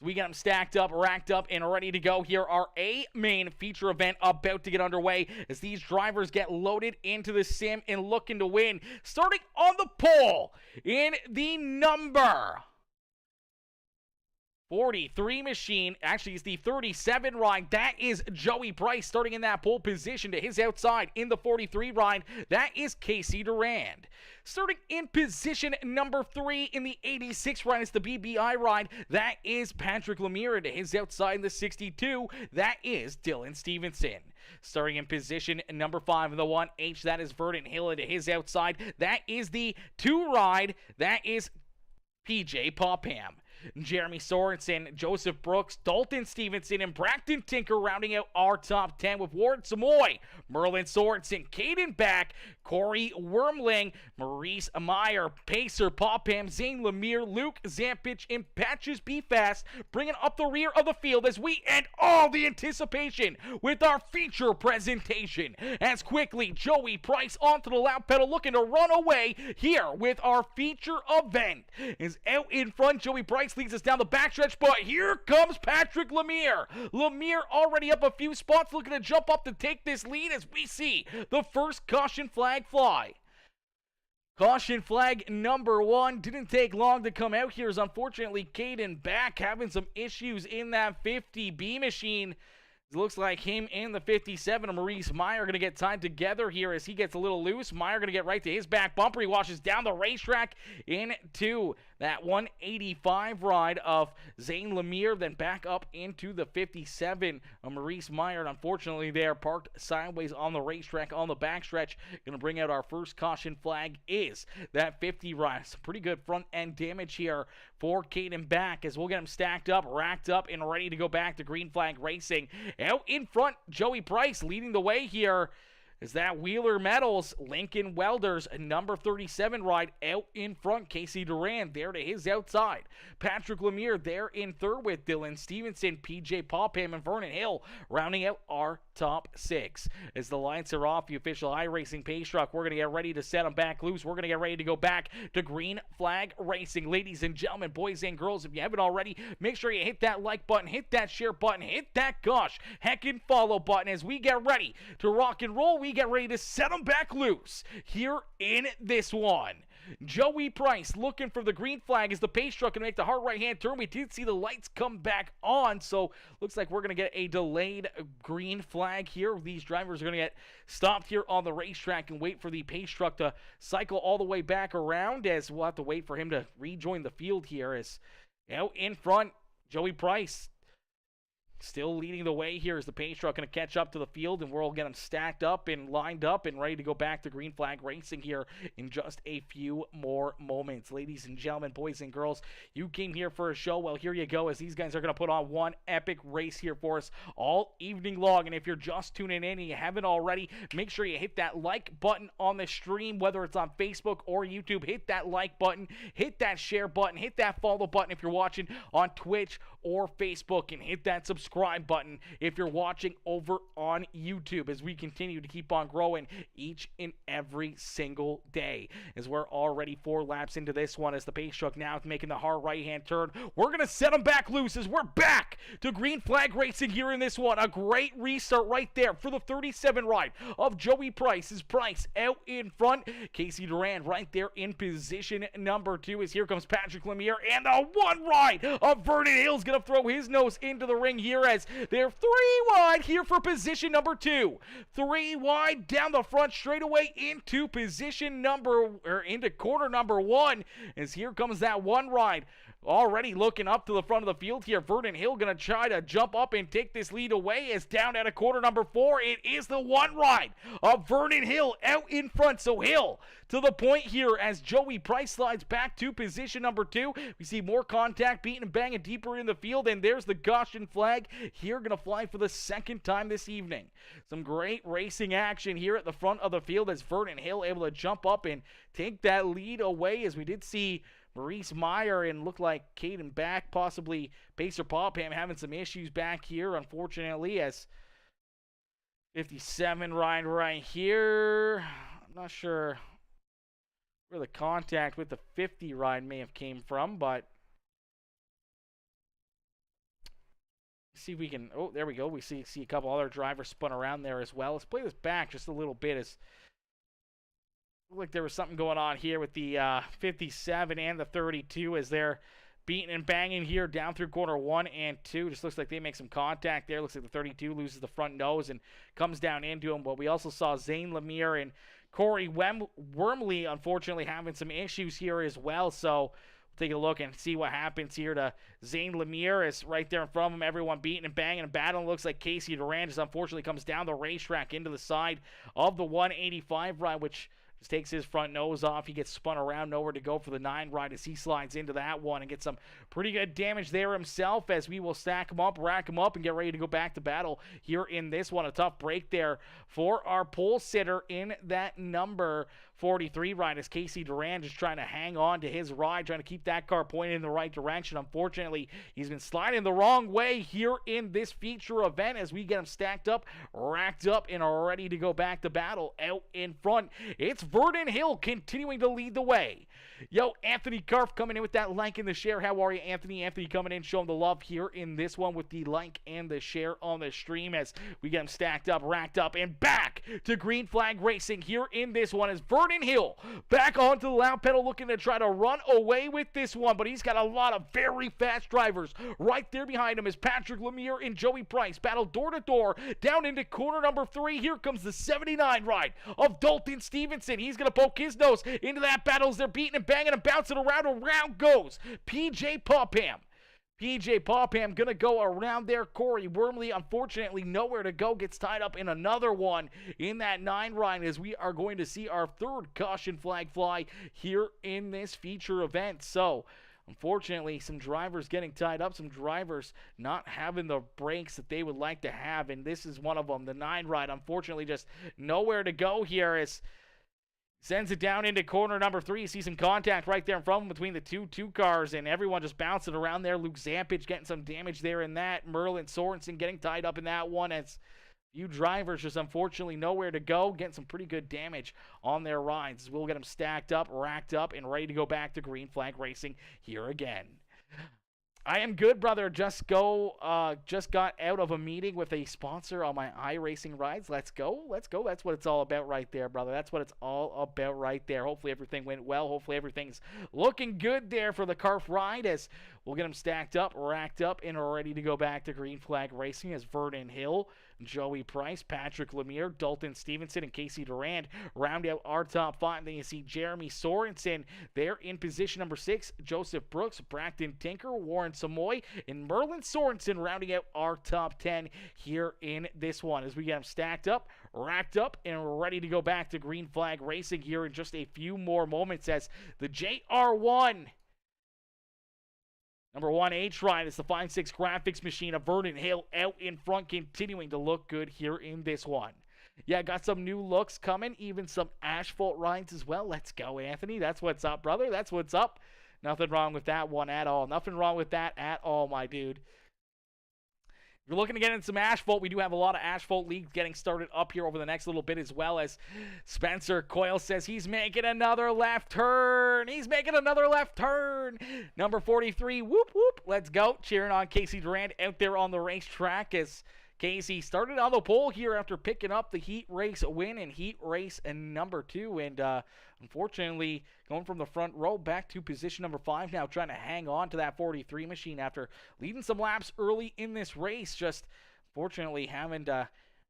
We got them stacked up, racked up, and ready to go here. Our A main feature event about to get underway as these drivers get loaded into the sim and looking to win. Starting on the pole in the number 43 machine. Actually, it's the 37 ride. That is Joey Price starting in that pole position. To his outside in the 43 ride, that is Casey Durand. Starting in position number 3 in the 86 ride, it's the BBI ride. That is Patrick Lemire. To his outside in the 62, that is Dylan Stevenson. Starting in position number 5 in the 1H, that is Verdant Hill. To his outside, that is the 2 ride. That is PJ Popham. Jeremy Sorensen, Joseph Brooks, Dalton Stevenson, and Braxton Tinker rounding out our top 10 with Warren Samoy, Merlin Sorensen, Caden Back, Corey Wormling, Maurice Meyer, Pacer, Popham, Zane Lemire, Luke Zampich, and Patches Be Fast, bringing up the rear of the field as we end all the anticipation with our feature presentation. As quickly, Joey Price onto the lap pedal, looking to run away here with our feature event. Is out in front, Joey Price leads us down the backstretch, but here comes Patrick Lemire. Lemire already up a few spots, looking to jump up to take this lead as we see the first caution flag fly. Caution flag number 1 didn't take long to come out here, as unfortunately Caden Back having some issues in that 50B machine. It looks like him and the 57 and Maurice Meyer are going to get tied together here as he gets a little loose. Meyer going to get right to his back bumper. He washes down the racetrack into that 185 ride of Zane Lemire, then back up into the 57 of Maurice Meyer. And unfortunately, they're parked sideways on the racetrack on the backstretch. Going to bring out our first caution flag is that 50 ride. Some pretty good front end damage here for Caden Back as we'll get him stacked up, racked up, and ready to go back to green flag racing. Out in front, Joey Price leading the way here is that Wheeler Metals, Lincoln Welders, number 37 ride out in front. Casey Durand there to his outside. Patrick Lemire there in third with Dylan Stevenson, PJ Popham, and Vernon Hill rounding out our top 6. As the lights are off, the official iRacing pace truck, we're going to get ready to set them back loose. We're going to get ready to go back to green flag racing. Ladies and gentlemen, boys and girls, if you haven't already, make sure you hit that like button, hit that share button, hit that gosh heckin' follow button as we get ready to rock and roll. We get ready to set them back loose here in this one. Joey Price looking for the green flag as the pace truck can make the hard right-hand turn. We did see the lights come back on, so looks like we're going to get a delayed green flag here. These drivers are going to get stopped here on the racetrack and wait for the pace truck to cycle all the way back around, as we'll have to wait for him to rejoin the field here. As out in front, Joey Price still leading the way here as the pace truck going to catch up to the field, and we'll get them stacked up and lined up and ready to go back to green flag racing here in just a few more moments. Ladies and gentlemen, boys and girls, you came here for a show. Well, here you go, as these guys are going to put on one epic race here for us all evening long. And if you're just tuning in and you haven't already, make sure you hit that like button on the stream, whether it's on Facebook or YouTube. Hit that like button, hit that share button, hit that follow button if you're watching on Twitch or Facebook, and hit that subscribe subscribe button if you're watching over on YouTube as we continue to keep on growing each and every single day. As we're already 4 laps into this one, as the pace truck now making the hard right-hand turn. We're going to set them back loose as we're back to green flag racing here in this one. A great restart right there for the 37 ride of Joey Price. Is Price out in front. Casey Durand right there in position number 2 as here comes Patrick Lemire, and the 1 ride of Vernon Hill's going to throw his nose into the ring here as they're 3 wide here for position number 2. 3 wide down the front straightaway into position into corner number 1 as here comes that 1 ride. Already looking up to the front of the field here. Vernon Hill going to try to jump up and take this lead away as down at a corner number 4. It is the 1 ride of Vernon Hill out in front. So Hill to the point here as Joey Price slides back to position number 2. We see more contact, beating and banging deeper in the field, and there's the caution flag here going to fly for the 2nd time this evening. Some great racing action here at the front of the field as Vernon Hill able to jump up and take that lead away, as we did see Maurice Meyer and looked like Caden back, possibly Pacer Popham having some issues back here, unfortunately, as 57 ride right here. I'm not sure where the contact with the 50 ride may have came from, but see if we can, oh, there we go. We see a couple other drivers spun around there as well. Let's play this back just a little bit as looked like there was something going on here with the 57 and the 32 as they're beating and banging here down through corner 1 and 2. Just looks like they make some contact there. Looks like the 32 loses the front nose and comes down into him. But we also saw Zane Lemire and Corey Wormley, unfortunately, having some issues here as well. So we'll take a look and see what happens here to Zane Lemire. Is right there in front of him. Everyone beating and banging and battling. Looks like Casey Durand just unfortunately comes down the racetrack into the side of the 185 ride, which just takes his front nose off. He gets spun around, nowhere to go for the 9 ride as he slides into that one and gets some pretty good damage there himself, as we will stack him up, rack him up, and get ready to go back to battle here in this one. A tough break there for our pole sitter in that number 43 ride as Casey Durand is trying to hang on to his ride, trying to keep that car pointed in the right direction. Unfortunately, he's been sliding the wrong way here in this feature event as we get him stacked up, racked up, and are ready to go back to battle. Out in front, it's Vernon Hill continuing to lead the way. Yo, Anthony Karf coming in with that like and the share. How are you, Anthony? Anthony coming in, showing the love here in this one with the like and the share on the stream as we get him stacked up, racked up, and back to green flag racing here in this one as Vernon Hill back onto the loud pedal, looking to try to run away with this one, but he's got a lot of very fast drivers right there behind him as Patrick Lemire and Joey Price battle door to door down into corner number 3. Here comes the 79 ride of Dalton Stevenson. He's going to poke his nose into that battle as they're beating and banging and bouncing around. Around goes PJ Popham. PJ Popham going to go around there. Corey Wormley, unfortunately, nowhere to go. Gets tied up in another one in that 9 ride as we are going to see our 3rd caution flag fly here in this feature event. So, unfortunately, some drivers getting tied up, some drivers not having the brakes that they would like to have, and this is one of them. The 9 ride, unfortunately, just nowhere to go here as sends it down into corner number 3. You see some contact right there in front of him between the two cars, and everyone just bouncing around there. Luke Zampage getting some damage there in that. Merlin Sorensen getting tied up in that one as few drivers just unfortunately nowhere to go, getting some pretty good damage on their rides. We'll get them stacked up, racked up, and ready to go back to green flag racing here again. I am good, brother. Just got out of a meeting with a sponsor on my iRacing rides. Let's go. That's what it's all about right there, brother. That's what it's all about right there. Hopefully everything went well. Hopefully everything's looking good there for the Karf ride as we'll get them stacked up, racked up, and are ready to go back to green flag racing as Vernon Hill, Joey Price, Patrick Lemire, Dalton Stevenson, and Casey Durand round out our top 5. Then you see Jeremy Sorensen there in position number 6, Joseph Brooks, Bracton Tinker, Warren Samoy, and Merlin Sorensen rounding out our top 10 here in this one as we get them stacked up, racked up, and ready to go back to green flag racing here in just a few more moments as the JR1 Number 1 H-Ride is the 5.6 graphics machine of Vernon Hill out in front, continuing to look good here in this one. Yeah, got some new looks coming, even some asphalt rides as well. Let's go, Anthony. That's what's up, brother. That's what's up. Nothing wrong with that one at all. Nothing wrong with that at all, my dude. We're looking to get in some asphalt. We do have a lot of asphalt leagues getting started up here over the next little bit, as well as Spencer Coyle says he's making another left turn. He's making another left turn. Number 43, whoop, whoop. Let's go. Cheering on Casey Durand out there on the racetrack as Casey started on the pole here after picking up the heat race win in heat race number 2. And unfortunately, going from the front row back to position number 5 now, trying to hang on to that 43 machine after leading some laps early in this race. Just fortunately having to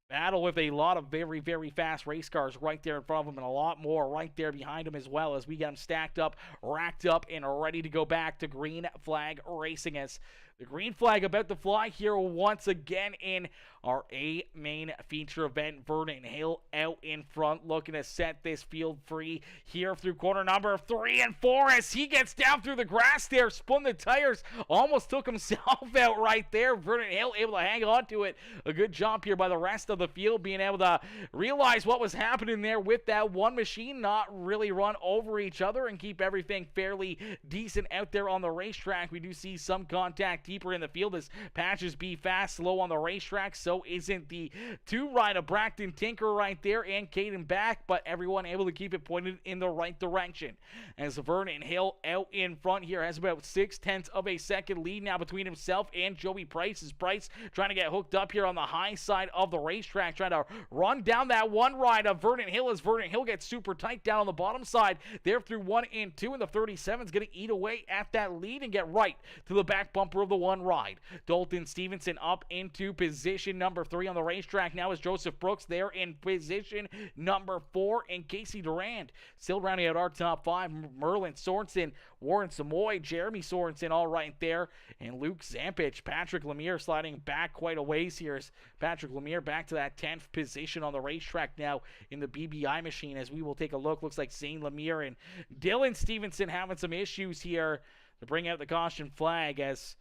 battle with a lot of very, very fast race cars right there in front of him, and a lot more right there behind him as well, as we get them stacked up, racked up, and ready to go back to green flag racing, as the green flag about to fly here once again in our A main feature event. Vernon Hill out in front, looking to set this field free here through corner number 3 and 4 as he gets down through the grass there, spun the tires, almost took himself out right there. Vernon Hill able to hang on to it. A good job here by the rest of the field, being able to realize what was happening there with that one machine, not really run over each other, and keep everything fairly decent out there on the racetrack. We do see some contact deeper in the field as Patches be fast, slow on the racetrack. So isn't the 2 ride of Braxton Tinker right there and Caden back, but everyone able to keep it pointed in the right direction. As Vernon Hill out in front here has about 0.6 of a second lead now between himself and Joey Price. As Price trying to get hooked up here on the high side of the racetrack, trying to run down that one ride of Vernon Hill, as Vernon Hill gets super tight down on the bottom side there through 1 and 2, and the 37 is going to eat away at that lead and get right to the back bumper of the one ride. Dalton Stevenson up into position number 3 on the racetrack now, as Joseph Brooks there in position number 4, and Casey Durand still rounding out our top 5. Merlin Sorensen, Warren Samoy, Jeremy Sorensen all right there, and Luke Zampich. Patrick Lemire sliding back quite a ways here, as Patrick Lemire back to that 10th position on the racetrack now in the BBI machine. As we will take a look, looks like Zane Lemire and Dylan Stevenson having some issues here to bring out the caution flag, as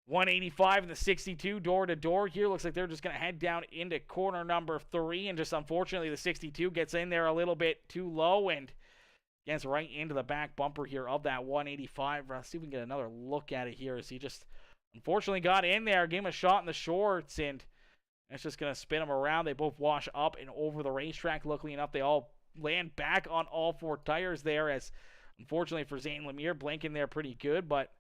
185 and the 62 door to door here. Looks like they're just going to head down into corner number 3, and just unfortunately the 62 gets in there a little bit too low and gets right into the back bumper here of that 185. Let's see if we can get another look at it here, as he just unfortunately got in there, gave him a shot in the shorts, and it's just going to spin him around. They both wash up and over the racetrack. Luckily enough, they all land back on all 4 tires there, as unfortunately for Zane Lemire, blinking there pretty good, but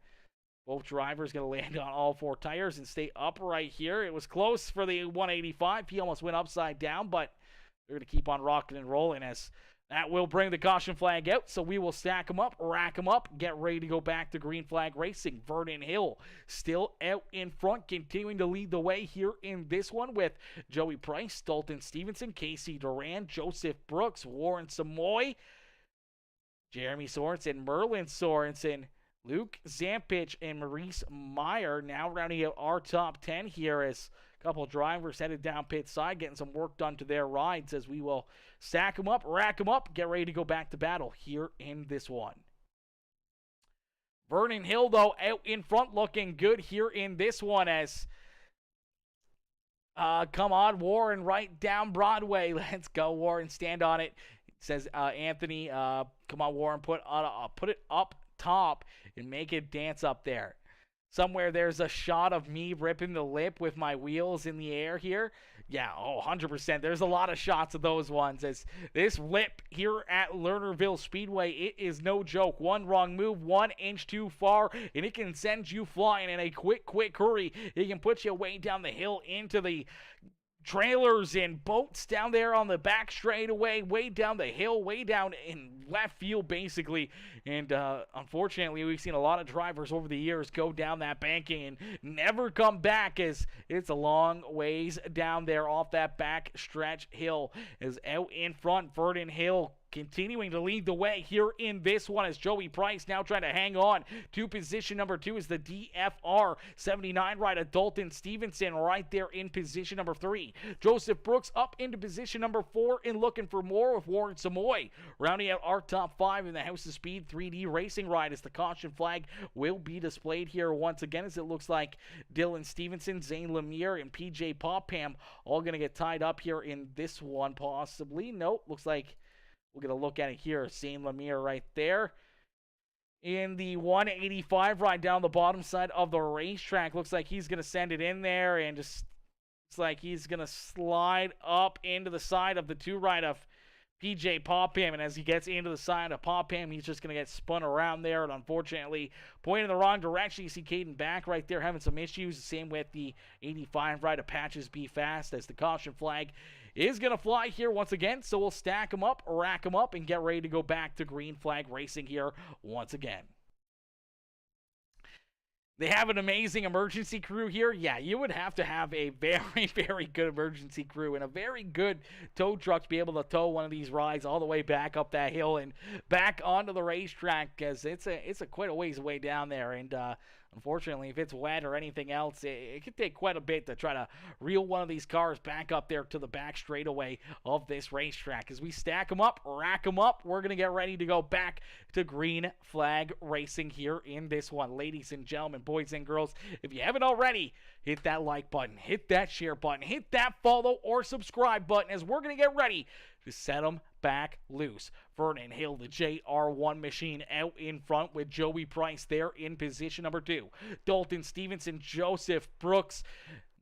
both drivers going to land on all 4 tires and stay upright here. It was close for the 185. He almost went upside down, but they're going to keep on rocking and rolling, as that will bring the caution flag out. So we will stack them up, rack them up, get ready to go back to green flag racing. Vernon Hill still out in front, continuing to lead the way here in this one, with Joey Price, Dalton Stevenson, Casey Durand, Joseph Brooks, Warren Samoy, Jeremy Sorensen, Merlin Sorensen, Luke Zampich, and Maurice Meyer now rounding out our top 10 here, as a couple drivers headed down pit side, getting some work done to their rides, as we will stack them up, rack them up, get ready to go back to battle here in this one. Vernon Hill, though, out in front, looking good here in this one, as come on, Warren, right down Broadway. Let's go, Warren, stand on it. Says Anthony, come on, Warren, put it up top and make it dance up there. Somewhere there's a shot of me ripping the lip with my wheels in the air here. Yeah, 100%. There's a lot of shots of those ones, as this lip here at Lernerville Speedway, it is no joke. One wrong move, 1 inch too far, and it can send you flying in a quick hurry. It can put you way down the hill into the trailers and boats down there on the back straightaway, way down the hill, way down in left field, basically. And unfortunately, we've seen a lot of drivers over the years go down that banking and never come back, as it's a long ways down there off that back stretch hill. As out in front, Vernon Hill continuing to lead the way here in this one, as Joey Price now trying to hang on to position number 2 is the DFR 79 rider Dalton Stevenson right there in position number 3. Joseph Brooks up into position number 4 and looking for more, with Warren Samoy rounding out our top 5 in the House of Speed 3D racing ride, as the caution flag will be displayed here once again, as it looks like Dylan Stevenson, Zane Lemire, and PJ Popham all going to get tied up here in this one, possibly. Nope, looks like we'll get a look at it here. Zane Lemire right there in the 185 ride down the bottom side of the racetrack. Looks like he's going to send it in there, and just looks like he's going to slide up into the side of the 2 ride of PJ Popham, and as he gets into the side of Popham, he's just going to get spun around there, and unfortunately pointing in the wrong direction. You see Caden back right there having some issues. Same with the 85 ride of Patches Be Fast, as the caution flag is going to fly here once again. So we'll stack them up, rack them up, and get ready to go back to green flag racing here once again. They have an amazing emergency crew here. Yeah, you would have to have a very, very good emergency crew and a very good tow truck to be able to tow one of these rides all the way back up that hill and back onto the racetrack, because it's a quite a ways away down there. And unfortunately, if it's wet or anything else, it could take quite a bit to try to reel one of these cars back up there to the back straightaway of this racetrack. As we stack them up, rack them up, we're going to get ready to go back to green flag racing here in this one. Ladies and gentlemen, boys and girls, if you haven't already, hit that like button, hit that share button, hit that follow or subscribe button, as we're going to get ready to set them back loose. Vernon Hill, the JR1 machine, out in front with Joey Price there in position number 2. Dalton Stevenson, Joseph Brooks,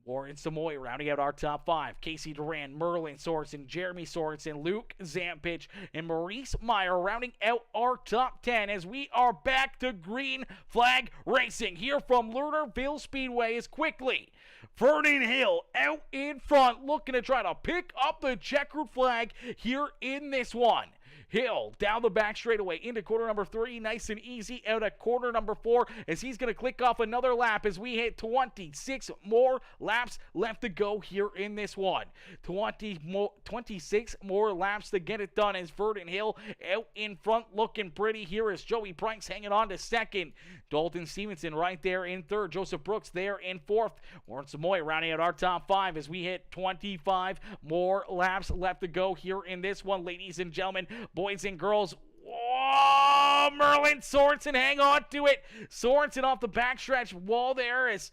Warren Samoy rounding out our top 5. Casey Duran, Merlin Sorensen, Jeremy Sorensen, Luke Zampich, and Maurice Meyer rounding out our top 10, as we are back to green flag racing here from Lernerville Speedway. As quickly Vernon Hill out in front, looking to try to pick up the checkered flag here in this one. Hill down the back straightaway into corner number 3, nice and easy out at corner number 4, as he's going to click off another lap as we hit 26 more laps left to go here in this one. 26 more laps to get it done, as Vernon Hill out in front looking pretty here, as Joey Price hanging on to 2nd. Dalton Stevenson right there in 3rd. Joseph Brooks there in 4th. Warren Samoy rounding out our top 5 as we hit 25 more laps left to go here in this one. Ladies and gentlemen, boys and girls, whoa, Merlin Sorensen, hang on to it. Sorensen off the backstretch wall there, as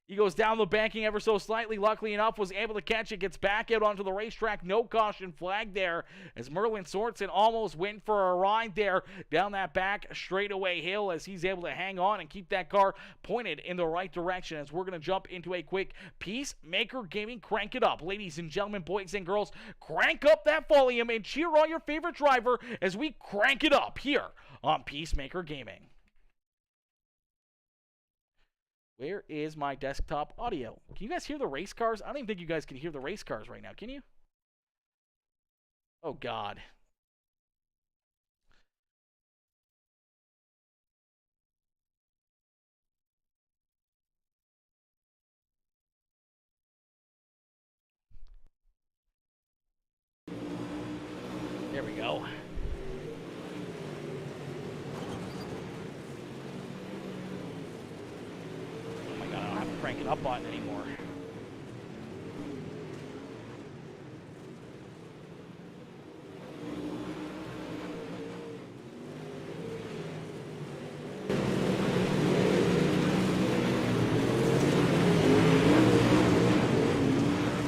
he goes down the banking ever so slightly. Luckily enough, was able to catch it, gets back out onto the racetrack. No caution flag there, as Merlin Sorensen almost went for a ride there down that back straightaway hill, as he's able to hang on and keep that car pointed in the right direction. As we're going to jump into a quick PeaceMaker Gaming Crank It Up. Ladies and gentlemen, boys and girls, crank up that volume and cheer on your favorite driver as we crank it up here on PeaceMaker Gaming. Where is my desktop audio? Can you guys hear the race cars? I don't even think you guys can hear the race cars right now. Can you? Oh, God. There we go. Crank it up on anymore.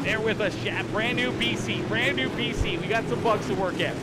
There with us, chat. Brand new PC. Brand new PC. We got some bugs to work out.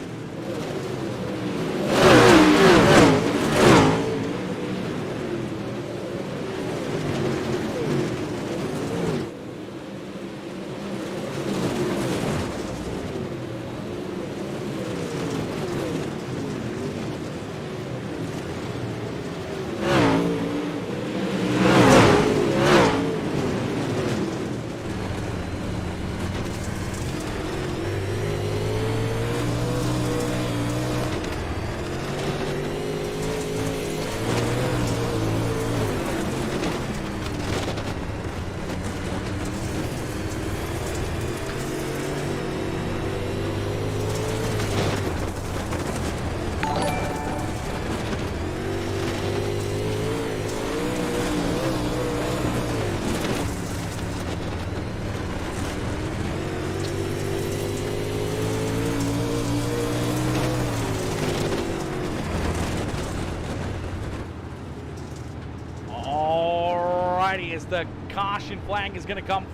As the caution flag is going to come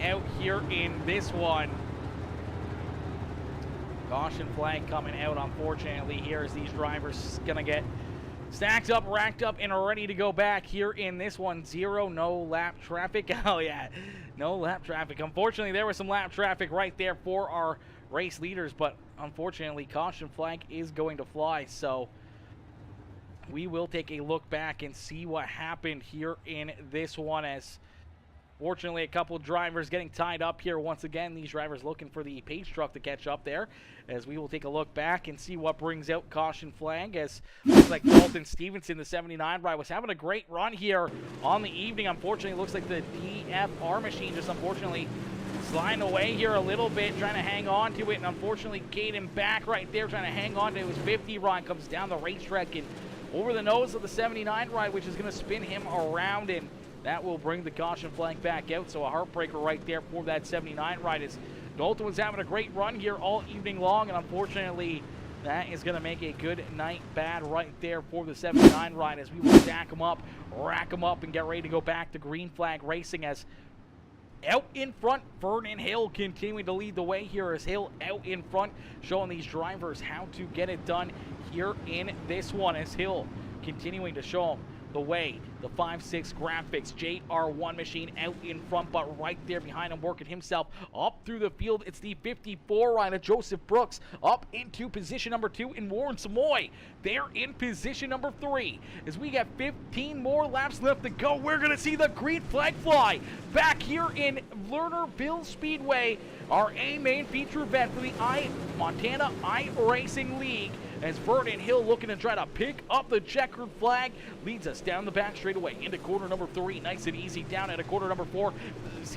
out here in this one. Caution flag coming out, unfortunately, here, as these drivers going to get Stacked up, racked up, and ready to go back here in this one. No lap traffic. Oh, yeah. No lap traffic. Unfortunately, there was some lap traffic right there for our race leaders, but unfortunately, caution flag is going to fly, so we will take a look back and see what happened here in this one, as fortunately a couple drivers getting tied up here. Once again, these drivers looking for the pace truck to catch up there, as we will take a look back and see what brings out caution flag, as looks like Dalton Stevenson, the 79 ride, was having a great run here on the evening. Unfortunately, it looks like the DFR machine just unfortunately sliding away here a little bit, trying to hang on to it, and unfortunately Caden back right there trying to hang on to his 50 ride, comes down the racetrack and over the nose of the 79 ride, which is going to spin him around, and that will bring the caution flag back out. So a heartbreaker right there for that 79 ride, as Dalton was having a great run here all evening long, and unfortunately that is going to make a good night bad right there for the 79 ride, as we will stack them up, rack them up, and get ready to go back to green flag racing. As out in front, Vernon Hill continuing to lead the way here, as Hill out in front, showing these drivers how to get it done here in this one, as Hill continuing to show them the way. The 5.6 graphics JR1 machine out in front, but right there behind him, working himself up through the field, it's the 54 rider Joseph Brooks up into position number 2, and Warren Samoy there in position number 3. As we got 15 more laps left to go, we're going to see the green flag fly back here in Lernerville Speedway, our A main feature event for the Montana iRacing League, as Vernon Hill looking to try to pick up the checkered flag, leads us down the back straightaway into corner number 3, nice and easy down at a corner number 4.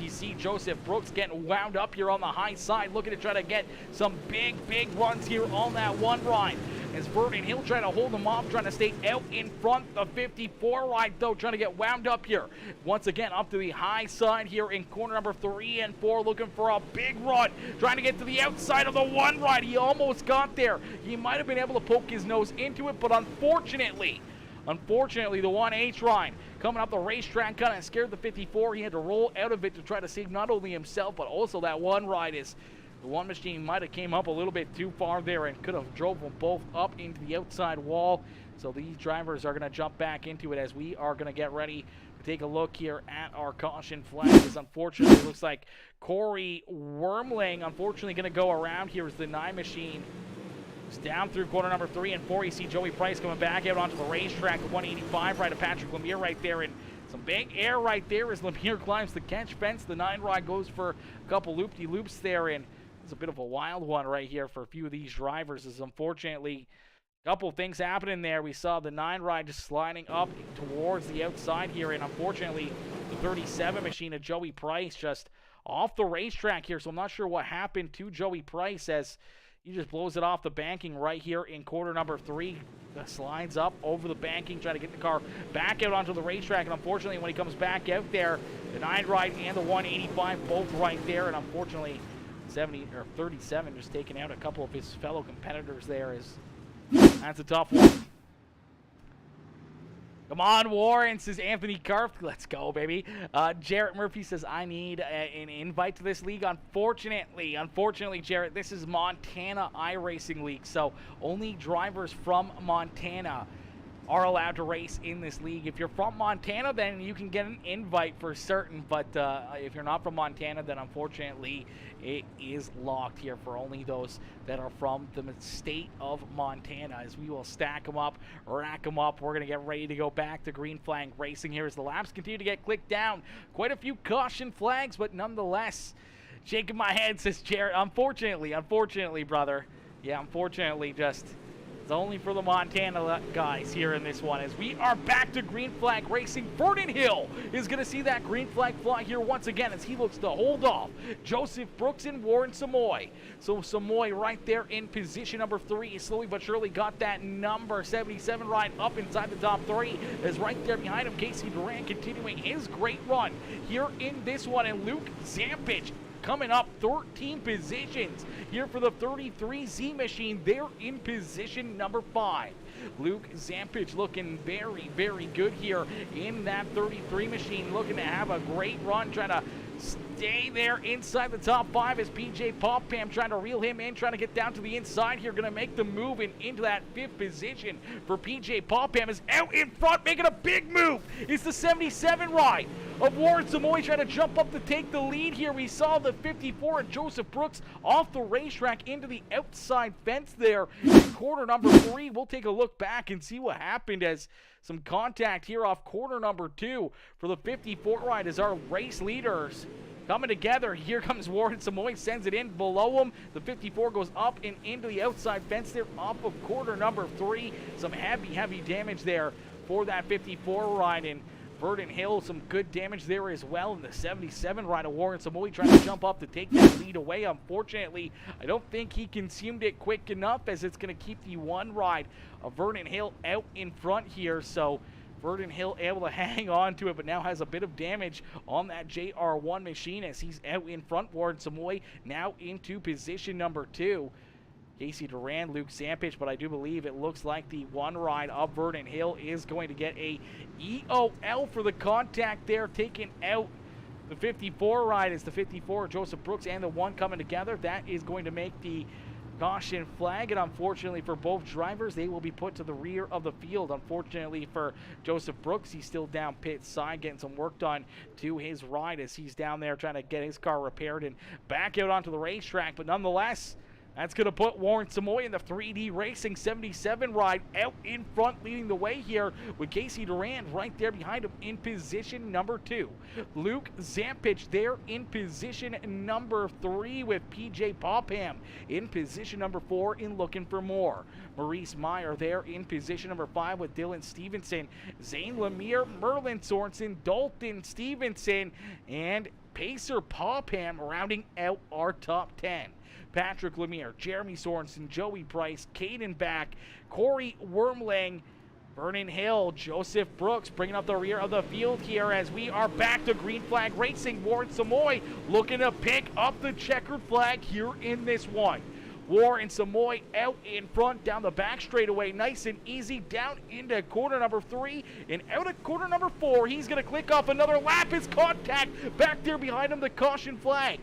You see Joseph Brooks getting wound up here on the high side, looking to try to get some big runs here on that one ride, as Vernon Hill trying to hold him off, trying to stay out in front. The 54 ride, though, trying to get wound up here. Once again, up to the high side here in corner number 3 and 4, looking for a big run, trying to get to the outside of the one ride. He almost got there. He might have been able to poke his nose into it, but unfortunately, the 1H ride coming up the racetrack kind of scared the 54. He had to roll out of it to try to save not only himself, but also that one ride, is the one machine might have came up a little bit too far there and could have drove them both up into the outside wall. So these drivers are going to jump back into it, as we are going to get ready to take a look here at our caution flag. As unfortunately, it looks like Corey Wormling unfortunately going to go around here as the 9 machine is down through corner number 3 and 4. You see Joey Price coming back out onto the racetrack, the 185 right of Patrick Lemire right there, and some big air right there as Lemire climbs the catch fence. The 9 ride goes for a couple loop-de-loops there, and it's a bit of a wild one right here for a few of these drivers, as unfortunately a couple of things happening there. We saw the 9 ride just sliding up towards the outside here, and unfortunately the 37 machine of Joey Price just off the racetrack here. So I'm not sure what happened to Joey Price, as he just blows it off the banking right here in corner number 3. Slides up over the banking, trying to get the car back out onto the racetrack, and unfortunately when he comes back out there, the 9 ride and the 185 both right there, and unfortunately 37 just taking out a couple of his fellow competitors there. That's a tough one. Come on, Warren, says Anthony Karp. Let's go, baby. Jarrett Murphy says, I need an invite to this league. Unfortunately, Jarrett, this is Montana iRacing League, so only drivers from Montana are allowed to race in this league. If you're from Montana, then you can get an invite for certain, but if you're not from Montana, then unfortunately it is locked here for only those that are from the state of Montana. As we will stack them up, rack them up, we're going to get ready to go back to green flag racing here as the laps continue to get clicked down. Quite a few caution flags, but nonetheless, shaking my head, says Jared. Unfortunately, brother. Yeah, unfortunately, just it's only for the Montana guys here in this one, as we are back to green flag racing. Vernon Hill is going to see that green flag fly here once again, as he looks to hold off Joseph Brooks and Warren Samoy. So Samoy right there in position number 3. He slowly but surely got that number 77 ride up inside the top 3. Is right there behind him Casey Durant continuing his great run here in this one, and Luke Zampich coming up 13 positions here for the 33Z machine. They're in position number 5. Luke Zampich looking very good here in that 33 machine, looking to have a great run, trying to stay there inside the top 5 as PJ Popham trying to reel him in, trying to get down to the inside here. Going to make the move and into that 5th position for PJ Popham is out in front, making a big move. It's the 77 ride of Warren Samoy trying to jump up to take the lead here. We saw the 54 and Joseph Brooks off the racetrack into the outside fence there in corner number 3. We'll take a look back and see what happened as some contact here off corner number 2 for the 54 ride as our race leaders coming together. Here comes Warren Samoy, sends it in below him. The 54 goes up and into the outside fence there off of corner number 3. Some heavy damage there for that 54 ride, and Verdon Hill, some good damage there as well in the 77 ride of Warren Samoy trying to jump up to take that lead away. Unfortunately, I don't think he consumed it quick enough as it's going to keep the 1 ride of Verdon Hill out in front here. So Verdon Hill able to hang on to it, but now has a bit of damage on that JR1 machine as he's out in front. Warren Samoy now into position number 2. Casey Duran, Luke Zampich, but I do believe it looks like the 1 ride of Verdon Hill is going to get a EOL for the contact there, taking out the 54 ride as the 54, Joseph Brooks, and the 1 coming together. That is going to make the caution flag, and unfortunately for both drivers, they will be put to the rear of the field. Unfortunately for Joseph Brooks, he's still down pit side getting some work done to his ride as he's down there trying to get his car repaired and back out onto the racetrack, but nonetheless, that's going to put Warren Samoy in the 3D Racing 77 ride out in front, leading the way here with Casey Durand right there behind him in position number 2. Luke Zampich there in position number 3 with PJ Popham in position number 4 in Looking for More. Maurice Meyer there in position number 5 with Dylan Stevenson, Zane Lemire, Merlin Sorensen, Dalton Stevenson, and Pacer Popham rounding out our top 10. Patrick Lemire, Jeremy Sorensen, Joey Price, Caden Back, Corey Wormling, Vernon Hill, Joseph Brooks bringing up the rear of the field here as we are back to green flag racing. Warren Samoy looking to pick up the checkered flag here in this one. Warren Samoy out in front down the back straightaway, nice and easy, down into corner number 3 and out of corner number 4. He's going to click off another lap. His contact back there behind him, the caution flag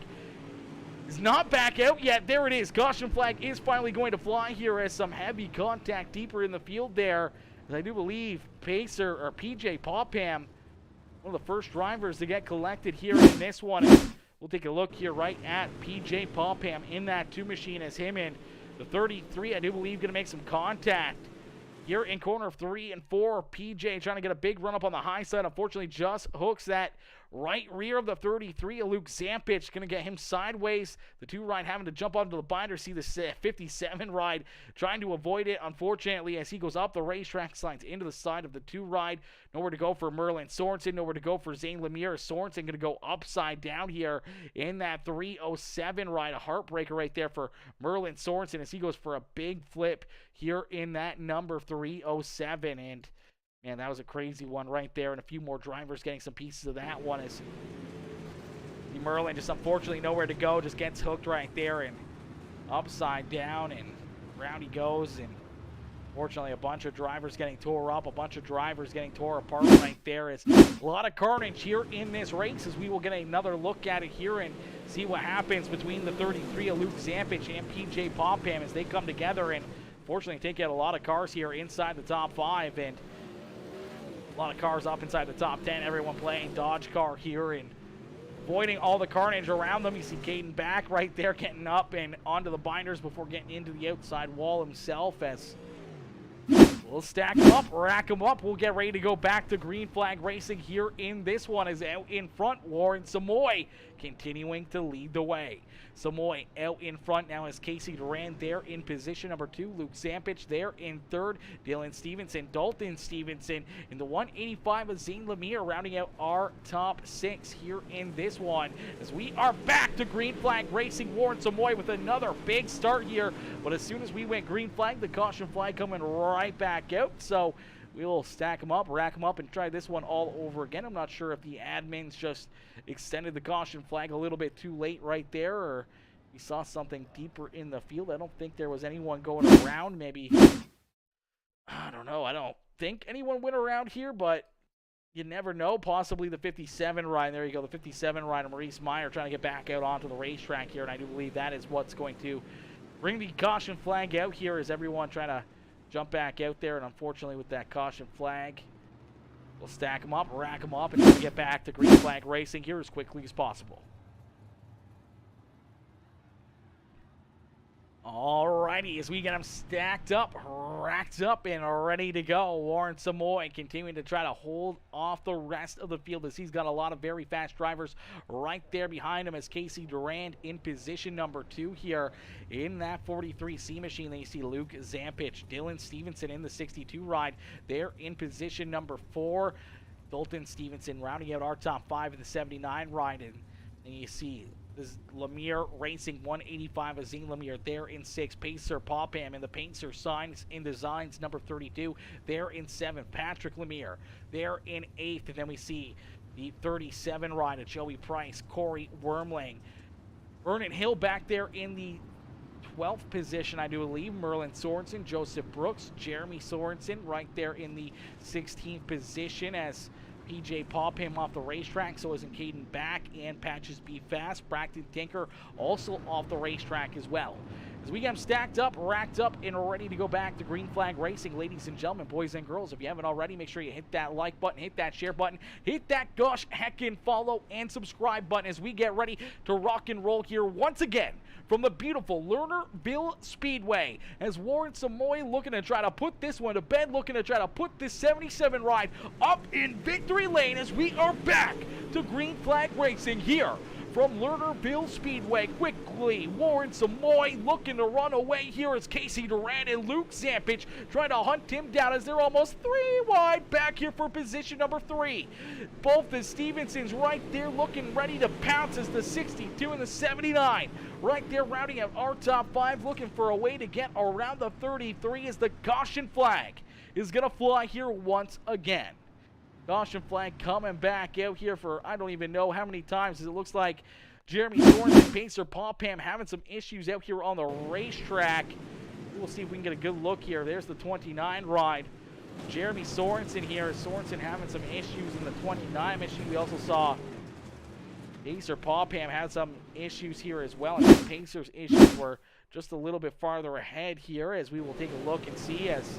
is not back out yet. There it is. Caution flag is finally going to fly here as some heavy contact deeper in the field there. As I do believe Pacer or PJ Popham, one of the first drivers to get collected here in this one. And we'll take a look here right at PJ Popham in that 2 machine as him and the 33, I do believe, going to make some contact. Here in corner 3 and 4, PJ trying to get a big run up on the high side. Unfortunately, just hooks that right rear of the 33. Luke Zampich going to get him sideways. The 2 ride having to jump onto the binder. See the 57 ride trying to avoid it. Unfortunately, as he goes up the racetrack, slides into the side of the 2 ride. Nowhere to go for Merlin Sorensen. Nowhere to go for Zane Lemire. Sorensen going to go upside down here in that 307 ride. A heartbreaker right there for Merlin Sorensen as he goes for a big flip here in that number 307. And man, that was a crazy one right there, and a few more drivers getting some pieces of that one as Merlin just unfortunately nowhere to go, just gets hooked right there and upside down, and round he goes. And fortunately, a bunch of drivers getting tore up, a bunch of drivers getting tore apart right there. It's a lot of carnage here in this race as we will get another look at it here and see what happens between the 33 of Luke Zampich and PJ Popham as they come together and fortunately take out a lot of cars here inside the top 5 and a lot of cars up inside the top 10. Everyone playing Dodge car here and avoiding all the carnage around them. You see Caden Back right there getting up and onto the binders before getting into the outside wall himself as we'll stack them up, rack them up. We'll get ready to go back to green flag racing here in this one as out in front, Warren Samoy continuing to lead the way. Samoy out in front now as Casey Durand there in position number 2. Luke Zampich there in 3rd. Dylan Stevenson, Dalton Stevenson in the 185 of Zane Lemire rounding out our top 6 here in this one. As we are back to green flag racing, Warren Samoy with another big start here. But as soon as we went green flag, the caution flag coming right back out. So we'll stack them up, rack them up, and try this one all over again. I'm not sure if the admins just extended the caution flag a little bit too late right there, or we saw something deeper in the field. I don't think there was anyone going around. Maybe, I don't know. I don't think anyone went around here, but you never know. Possibly the 57 ride. There you go. The 57 rider, Maurice Meyer, trying to get back out onto the racetrack here. And I do believe that is what's going to bring the caution flag out here, as everyone trying to jump back out there. And unfortunately, with that caution flag, we'll stack them up, rack them up, and get back to green flag racing here as quickly as possible. Alrighty, as we get them stacked up, racked up, and ready to go. Warren Samoy continuing to try to hold off the rest of the field, as he's got a lot of very fast drivers right there behind him, as Casey Durand in position number 2 here in that 43C machine. Then you see Luke Zampich, Dylan Stevenson in the 62 ride. They're in position number 4. Dalton Stevenson rounding out our top 5 in the 79 ride. And then you see this is Lemire Racing 185, Azine Lemire there in 6. Pacer Popham in the Pacer Signs in Designs number 32. There in 7. Patrick Lemire there in 8th. And then we see the 37 ride of Joey Price, Corey Wormling. Vernon Hill back there in the 12th position, I do believe. Merlin Sorensen, Joseph Brooks, Jeremy Sorensen right there in the 16th position, as PJ Popham off the racetrack. So isn't Caden back, and Patches Be Fast. Braxton Tinker also off the racetrack as well. As we get them stacked up, racked up, and ready to go back to green flag racing, ladies and gentlemen, boys and girls, if you haven't already, make sure you hit that like button, hit that share button, hit that gosh heckin' follow and subscribe button as we get ready to rock and roll here once again from the beautiful Lernerville Speedway, as Warren Samoy looking to try to put this one to bed, looking to try to put this 77 ride up in victory lane, as we are back to green flag racing here from Lernerville Speedway. Quickly, Warren Samoy looking to run away here, as Casey Durand and Luke Zampich trying to hunt him down, as they're almost 3 wide back here for position number 3. Both the Stevensons right there looking ready to pounce, as the 62 and the 79 right there rounding out our top 5, looking for a way to get around the 33, as the caution flag is going to fly here once again. Caution flag coming back out here for I don't even know how many times, as it looks like Jeremy Thorns and Pacer Popham having some issues out here on the racetrack. We'll see if we can get a good look here. There's the 29 ride. Jeremy Sorensen here. Sorensen having some issues in the 29 machine. We also saw Pacer Popham had some issues here as well. And the Pacer's issues were just a little bit farther ahead here, as we will take a look and see, as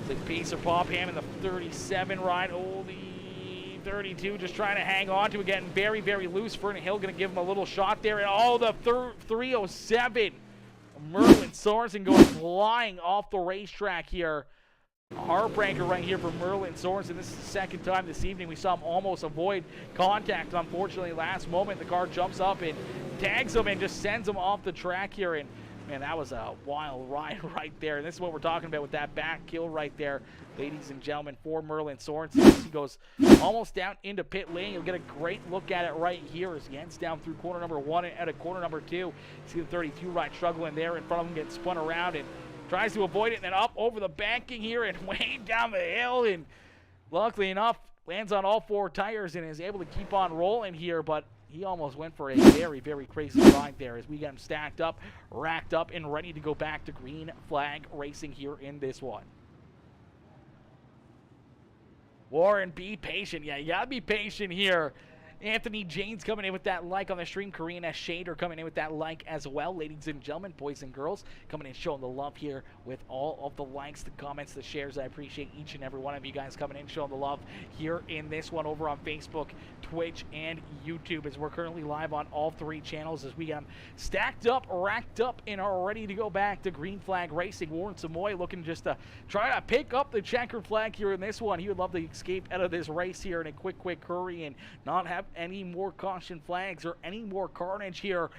the Pacer Popham in the 37 ride. Oh, the 32 just trying to hang on to it, getting very, very loose. Vernon Hill going to give him a little shot there. And oh, the 307. Merlin Sorensen going flying off the racetrack here. Heartbreaker right here for Merlin Sorensen. This is the second time this evening we saw him almost avoid contact. Unfortunately, last moment, the car jumps up and tags him and just sends him off the track here. And man, that was a wild ride right there. And this is what we're talking about with that back kill right there, ladies and gentlemen, for Merlin Sorensen. He goes almost down into pit lane. You'll get a great look at it right here as he ends down through corner number 1 and out of corner number 2. You see the 32 right struggling there in front of him, getting spun around and tries to avoid it, and then up over the banking here and way down the hill. And luckily enough, lands on all 4 tires and is able to keep on rolling here, but he almost went for a very, very crazy ride there, as we get him stacked up, racked up, and ready to go back to green flag racing here in this one. Warren, be patient. Yeah, you got to be patient here. Anthony Janes coming in with that like on the stream. Karina Shader coming in with that like as well. Ladies and gentlemen, boys and girls, coming in showing the love here with all of the likes, the comments, the shares. I appreciate each and every one of you guys coming in, showing the love here in this one over on Facebook, Twitch, and YouTube, as we're currently live on all 3 channels, as we got stacked up, racked up, and are ready to go back to green flag racing. Warren Samoy looking just to try to pick up the checkered flag here in this one. He would love to escape out of this race here in a quick hurry and not have any more caution flags or any more carnage here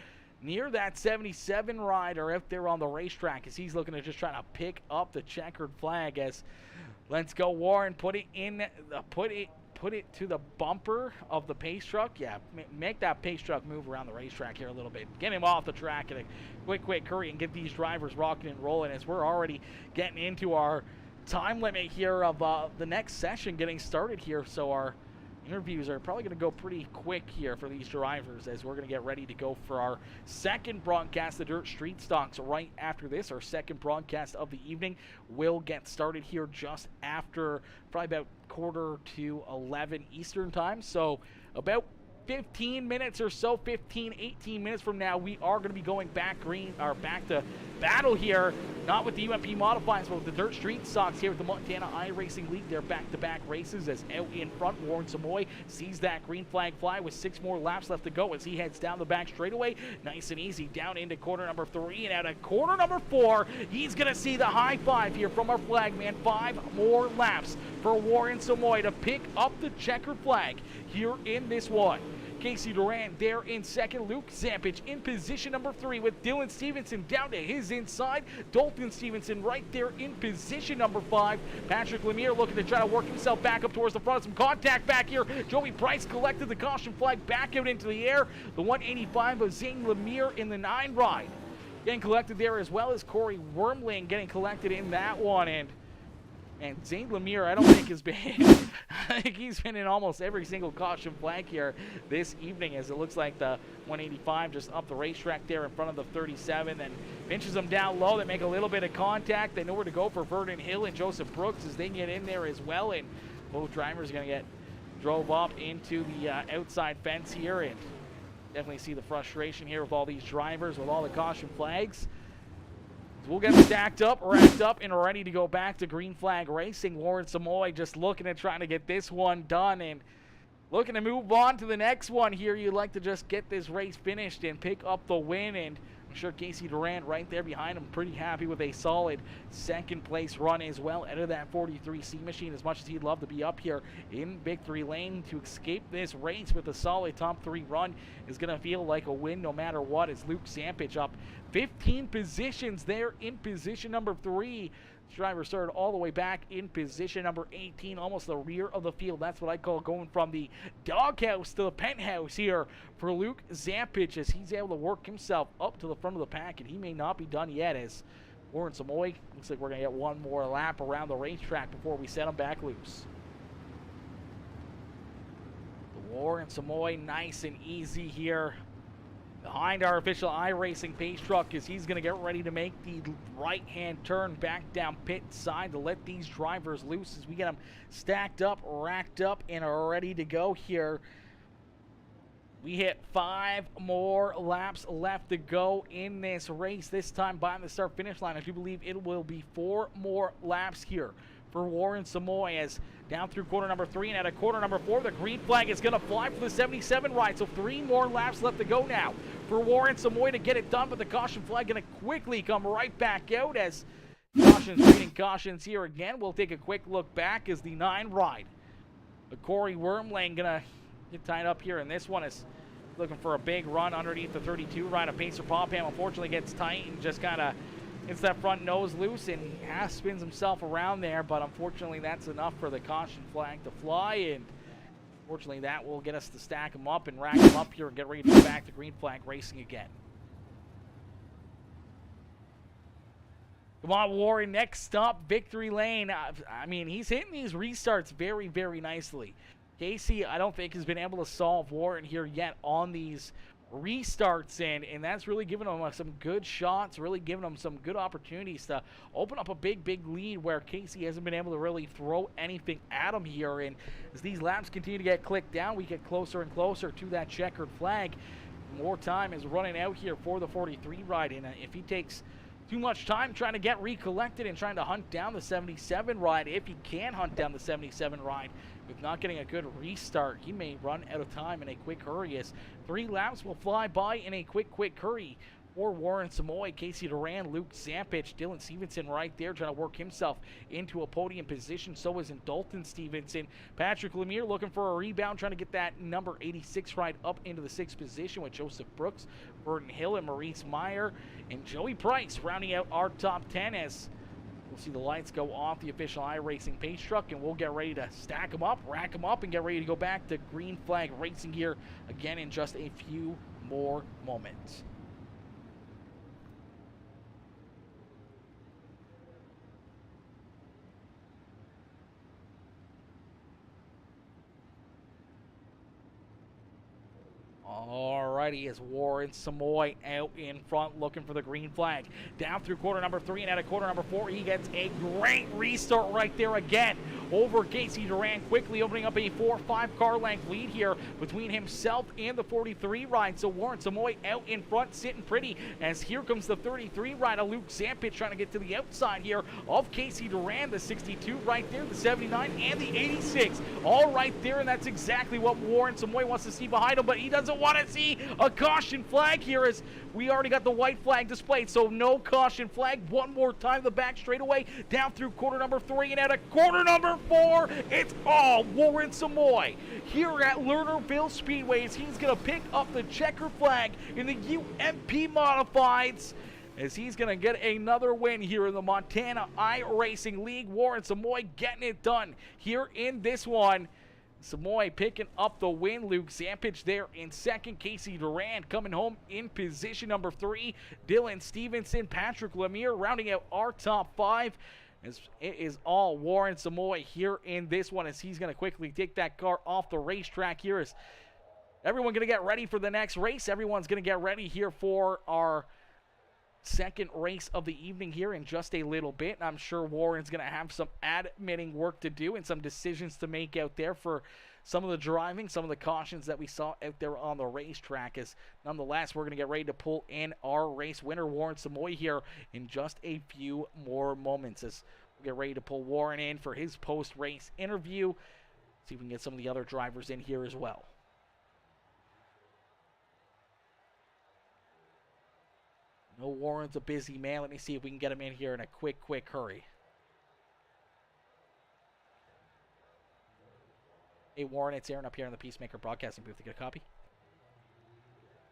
near that 77 ride or out there on the racetrack, as he's looking to just try to pick up the checkered flag. As let's go, Warren, put it in, put it to the bumper of the pace truck. Yeah, make that pace truck move around the racetrack here a little bit. Get him off the track in a quick hurry and get these drivers rocking and rolling, as we're already getting into our time limit here of the next session getting started here. So our interviews are probably going to go pretty quick here for these drivers as we're going to get ready to go for our second broadcast, the Dirt Street Stocks, right after this. Our second broadcast of the evening will get started here just after probably about 10:45 Eastern time. So about 15 minutes or so, 15, 18 minutes from now, we are going to be going back to battle here, not with the UMP Modifieds, but with the Dirt Street Stocks here with the Montana iRacing League. They're back-to-back races as out in front, Warren Samoy sees that green flag fly with 6 more laps left to go as he heads down the back straightaway, nice and easy, down into corner number 3, and out of corner number 4, he's going to see the high 5 here from our flag man. 5 more laps for Warren Samoy to pick up the checkered flag here in this one. Casey Durant there in second. Luke Zampich in position number 3 with Dylan Stevenson down to his inside. Dalton Stevenson right there in position number 5. Patrick Lemire looking to try to work himself back up towards the front. Some contact back here. Joey Price collected the caution flag back out into the air. The 185 of Zane Lemire in the 9 ride getting collected there, as well as Corey Wormling getting collected in that one. And Zane Lemire, I don't think has been, I think he's been in almost every single caution flag here this evening, as it looks like the 185 just up the racetrack there in front of the 37, then pinches them down low. They make a little bit of contact. They know where to go for Vernon Hill and Joseph Brooks as they get in there as well, and both drivers are going to get drove up into the outside fence here, and definitely see the frustration here with all these drivers with all the caution flags. We'll get stacked up, racked up, and ready to go back to green flag racing. Warren Samoy just looking at trying to get this one done and looking to move on to the next one here. You'd like to just get this race finished and pick up the win, and I'm sure Casey Durant right there behind him pretty happy with a solid second place run as well out of that 43C machine, as much as he'd love to be up here in victory lane to escape this race with a solid top 3 run. Is going to feel like a win no matter what, as Luke Zampich up 15 positions there in position number 3. This driver started all the way back in position number 18, almost the rear of the field. That's what I call going from the doghouse to the penthouse here for Luke Zampich, as he's able to work himself up to the front of the pack, and he may not be done yet, as Warren Samoy looks like we're going to get one more lap around the racetrack before we set him back loose. Warren Samoy nice and easy here behind our official iRacing pace truck, as he's going to get ready to make the right-hand turn back down pit side to let these drivers loose as we get them stacked up, racked up, and are ready to go here. We hit 5 more laps left to go in this race, this time by the start-finish line. I do believe it will be 4 more laps here for Warren Samoy, as down through corner number 3 and out of corner number 4, the green flag is going to fly for the 77 ride. So 3 more laps left to go now for Warren Samoy to get it done, but the caution flag going to quickly come right back out as cautions reading cautions here again. We'll take a quick look back as the 9 ride. But Corey Wormling going to get tied up here, and this one is looking for a big run underneath the 32 ride. A Pacer Popham unfortunately gets tight and just kind of gets that front nose loose and spins himself around there, but unfortunately that's enough for the caution flag to fly, and unfortunately that will get us to stack him up and rack him up here and get ready to go back to green flag racing again. Come on, Warren, next stop, victory lane. I mean, he's hitting these restarts very, very nicely. Casey, I don't think, has been able to solve Warren here yet on these restarts, and that's really given him some good shots, really given him some good opportunities to open up a big lead where Casey hasn't been able to really throw anything at him here. And as these laps continue to get clicked down, we get closer and closer to that checkered flag. More time is running out here for the 43 ride, and if he takes too much time trying to get recollected and trying to hunt down the 77 ride, if he can hunt down the 77 ride with not getting a good restart, he may run out of time in a quick hurry, as 3 laps will fly by in a quick hurry for Warren Samoy. Casey Durant, Luke Zampich, Dylan Stevenson right there trying to work himself into a podium position. So is Dalton Stevenson. Patrick Lemire looking for a rebound, trying to get that number 86 ride up into the 6th position with Joseph Brooks, Burton Hill, and Maurice Meyer. And Joey Price rounding out our top 10, as we'll see the lights go off the official iRacing pace truck, and we'll get ready to stack them up, rack them up, and get ready to go back to green flag racing here again in just a few more moments. Alrighty, as Warren Samoy out in front looking for the green flag. Down through corner number 3 and out of corner number 4, he gets a great restart right there again over Casey Duran, quickly opening up a 4-5 car length lead here between himself and the 43 ride. So Warren Samoy out in front, sitting pretty, as here comes the 33 ride of Luke Zampich trying to get to the outside here of Casey Duran, the 62 right there, the 79 and the 86, all right there, and that's exactly what Warren Samoy wants to see behind him, but he doesn't want to see a caution flag here, as we already got the white flag displayed, so no caution flag. One more time, the back straightaway, down through corner number 3 and out of corner number 4, it's all Warren Samoy here at Lernerville Speedway, as he's going to pick up the checker flag in the UMP Modifieds, as he's going to get another win here in the Montana iRacing League. Warren Samoy getting it done here in this one. Samoy picking up the win. Luke Zampich there in second. Casey Duran coming home in position number 3. Dylan Stevenson, Patrick Lemire rounding out our top 5. It is all Warren Samoy here in this one, as he's going to quickly take that car off the racetrack here. Is everyone going to get ready for the next race? Everyone's going to get ready here for our second race of the evening here in just a little bit. I'm sure Warren's going to have some admitting work to do and some decisions to make out there for some of the driving, some of the cautions that we saw out there on the racetrack. As nonetheless, we're going to get ready to pull in our race winner, Warren Samoy, here in just a few more moments, as we get ready to pull Warren in for his post-race interview. See if we can get some of the other drivers in here as well. No, Warren's a busy man. Let me see if we can get him in here in a quick hurry. Hey, Warren, it's Aaron up here in the PeaceMaker broadcasting booth. You get a copy?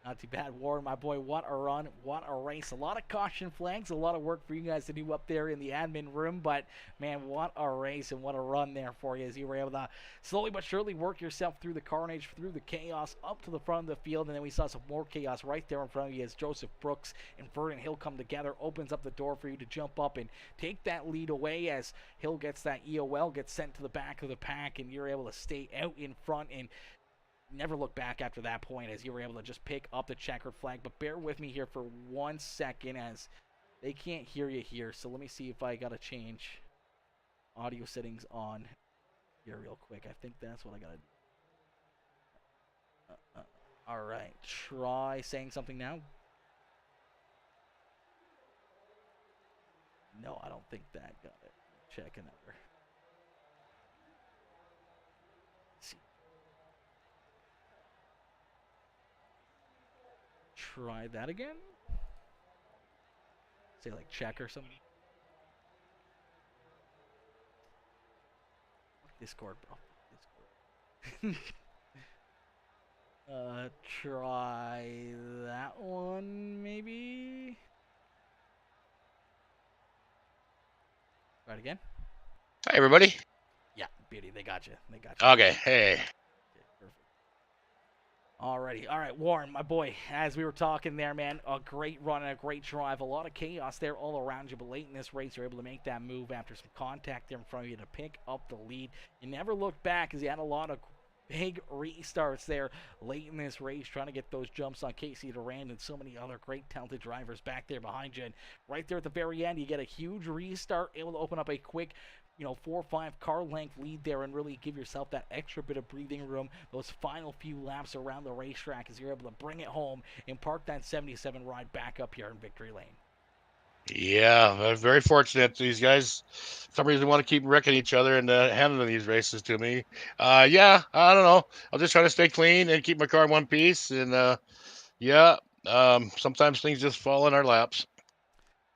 Not too bad, Warren, my boy. What a run, what a race. A lot of caution flags, a lot of work for you guys to do up there in the admin room, but man, what a race and what a run there for you, as you were able to slowly but surely work yourself through the carnage, through the chaos, up to the front of the field, and then we saw some more chaos right there in front of you as Joseph Brooks and Vernon Hill come together, opens up the door for you to jump up and take that lead away, as Hill gets that EOL, gets sent to the back of the pack, and you're able to stay out in front and never look back after that point, as you were able to just pick up the checkered flag. But bear with me here for 1 second, as they can't hear you here. So let me see if I got to change audio settings on here real quick. I think that's what I got to all right, try saying something now. No, I don't think that got it. Check another. Try that again. Say like check or something. Discord, bro. Discord. Try that one, maybe. Try it again. Hi, everybody. Yeah, beauty. They got you. They got you. Okay. Hey. Alrighty, all right, Warren, my boy, as we were talking there, man, a great run and a great drive, a lot of chaos there all around you, but late in this race, you're able to make that move after some contact there in front of you to pick up the lead. You never looked back, as you had a lot of big restarts there late in this race, trying to get those jumps on Casey Duran and so many other great talented drivers back there behind you. And right there at the very end, you get a huge restart, able to open up a quick 4 or 5 car length lead there and really give yourself that extra bit of breathing room those final few laps around the racetrack, as you're able to bring it home and park that 77 ride back up here in victory lane. Yeah, very fortunate. These guys, for some reason, want to keep wrecking each other and handling these races to me. Yeah, I don't know. I'll just try to stay clean and keep my car in one piece. And sometimes things just fall in our laps.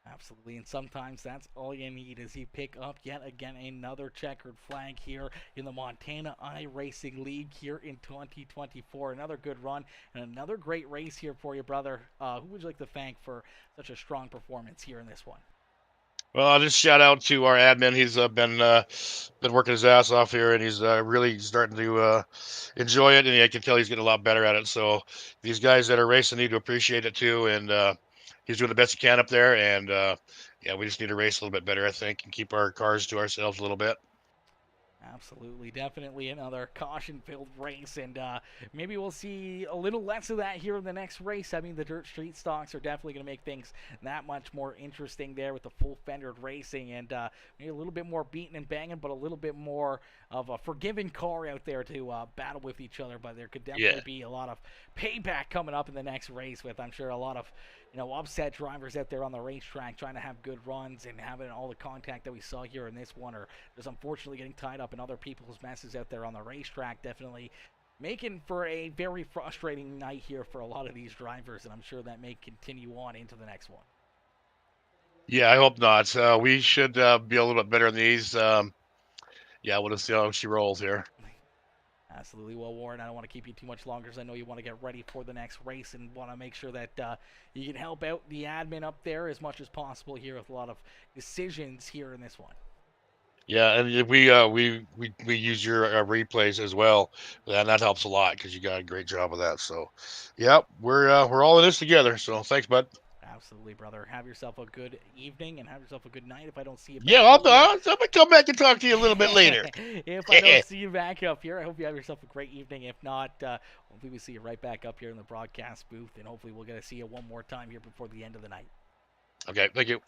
Absolutely, and sometimes that's all you need, as you pick up yet again another checkered flag here in the Montana iRacing League here in 2024. Another good run and another great race here for you, brother. Who would you like to thank for such a strong performance here in this one? Well, I'll just shout out to our admin. He's been working his ass off here, and he's really starting to enjoy it, and I can tell he's getting a lot better at it. So these guys that are racing need to appreciate it too, and he's doing the best he can up there, and we just need to race a little bit better, I think, and keep our cars to ourselves a little bit. Absolutely, definitely another caution-filled race, and maybe we'll see a little less of that here in the next race. I mean, the dirt street stocks are definitely going to make things that much more interesting there with the full-fendered racing, and maybe a little bit more beating and banging, but a little bit more of a forgiving car out there to battle with each other. But there could definitely be a lot of payback coming up in the next race with, I'm sure, a lot of upset drivers out there on the racetrack trying to have good runs and having all the contact that we saw here in this one, or just unfortunately getting tied up in other people's messes out there on the racetrack. Definitely making for a very frustrating night here for a lot of these drivers, and I'm sure that may continue on into the next one. Yeah, I hope not. We should be a little bit better in these. Yeah, we'll just see how she rolls here. Absolutely. Well, Warren, I don't want to keep you too much longer because I know you want to get ready for the next race and want to make sure that you can help out the admin up there as much as possible here with a lot of decisions here in this one. Yeah, and we use your replays as well, and that helps a lot because you got a great job of that. So, yeah, we're all in this together. So, thanks, bud. Absolutely, brother. Have yourself a good evening and have yourself a good night. If I don't see you back Yeah, I'm gonna come back and talk to you a little bit later. If I don't see you back up here, I hope you have yourself a great evening. If not, hopefully we see you right back up here in the broadcast booth, and hopefully we'll get to see you one more time here before the end of the night. Okay, thank you.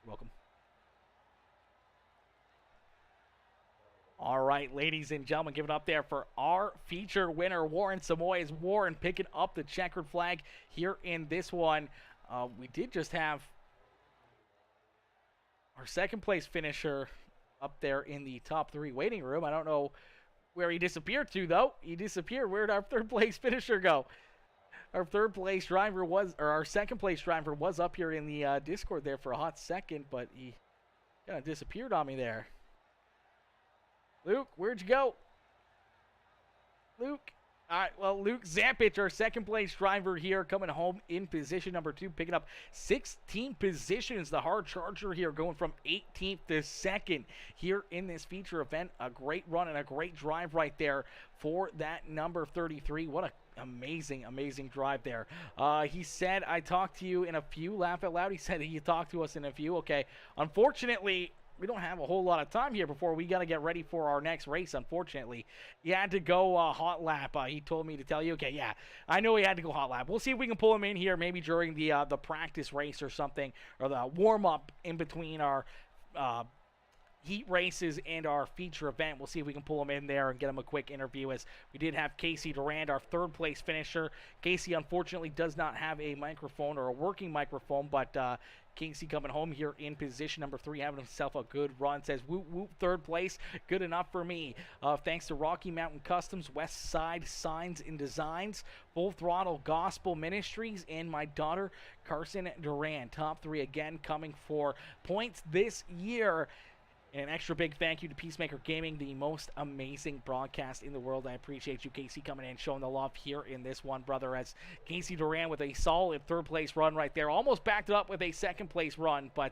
You're welcome. All right, ladies and gentlemen, give it up there for our feature winner, Warren Samoy. Is Warren picking up the checkered flag here in this one. We did just have our second place finisher up there in the top 3 waiting room. I don't know where he disappeared to, though. He disappeared. Where did our third place finisher go? Our third place driver was, or our second place driver was up here in the Discord there for a hot second, but he kind of disappeared on me there. Luke, where'd you go? Luke. All right, well, Luke Zampich, our second-place driver here, coming home in position number 2, picking up 16 positions. The hard charger here going from 18th to 2nd here in this feature event. A great run and a great drive right there for that number 33. What a amazing, amazing drive there. He said, I talked to you in a few. Laugh out loud. He said he talked to us in a few. Okay, unfortunately, we don't have a whole lot of time here before we got to get ready for our next race, unfortunately. He had to go hot lap. He told me to tell you. Okay, yeah, I know he had to go hot lap. We'll see if we can pull him in here maybe during the practice race or something, or the warm-up in between our heat races and our feature event. We'll see if we can pull him in there and get him a quick interview, as we did have Casey Durand, our third-place finisher. Casey, unfortunately, does not have a microphone or a working microphone, but Casey coming home here in position number 3, having himself a good run. Says, whoop, whoop, third place, good enough for me. Thanks to Rocky Mountain Customs, West Side Signs and Designs, Full Throttle Gospel Ministries, and my daughter, Carson Durand. Top 3 again coming for points this year. And an extra big thank you to PeaceMaker Gaming, the most amazing broadcast in the world. I appreciate you, Casey, coming in and showing the love here in this one, brother, as Casey Durand with a solid third-place run right there. Almost backed it up with a second-place run, but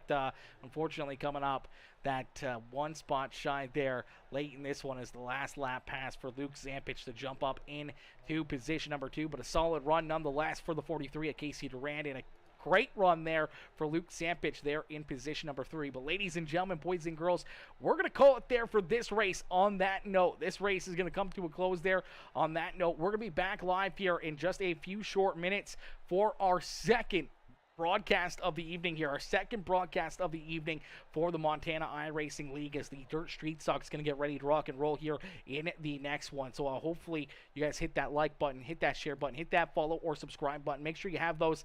unfortunately coming up that one spot shy there late in this one is the last lap pass for Luke Zampich to jump up into position number 2. But a solid run nonetheless for the 43 at Casey Durand, and a great run there for Luke Zampich there in position number 3. But ladies and gentlemen, boys and girls, we're going to call it there for this race. On that note, this race is going to come to a close there. On that note, we're going to be back live here in just a few short minutes for our second broadcast of the evening here, our second broadcast of the evening for the Montana iRacing League, as the Dirt Street Stock is going to get ready to rock and roll here in the next one. So hopefully you guys hit that like button, hit that share button, hit that follow or subscribe button. Make sure you have those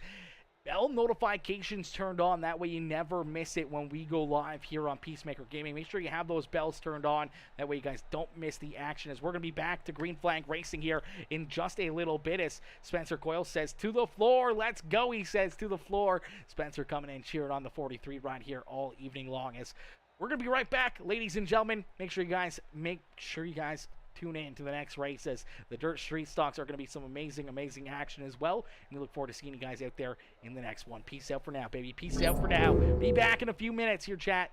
bell notifications turned on. That way you never miss it when we go live here on PeaceMaker Gaming. Make sure you have those bells turned on. That way you guys don't miss the action, as we're going to be back to Green Flag Racing here in just a little bit, as Spencer Coyle says, to the floor. Let's go, he says, to the floor. Spencer coming in cheering on the 43 right here all evening long, as we're going to be right back, ladies and gentlemen. Make sure you guys tune in to the next race, as the Dirt Street Stocks are going to be some amazing, amazing action as well. And we look forward to seeing you guys out there in the next one. Peace out for now, baby. Peace out for now. Be back in a few minutes here, chat.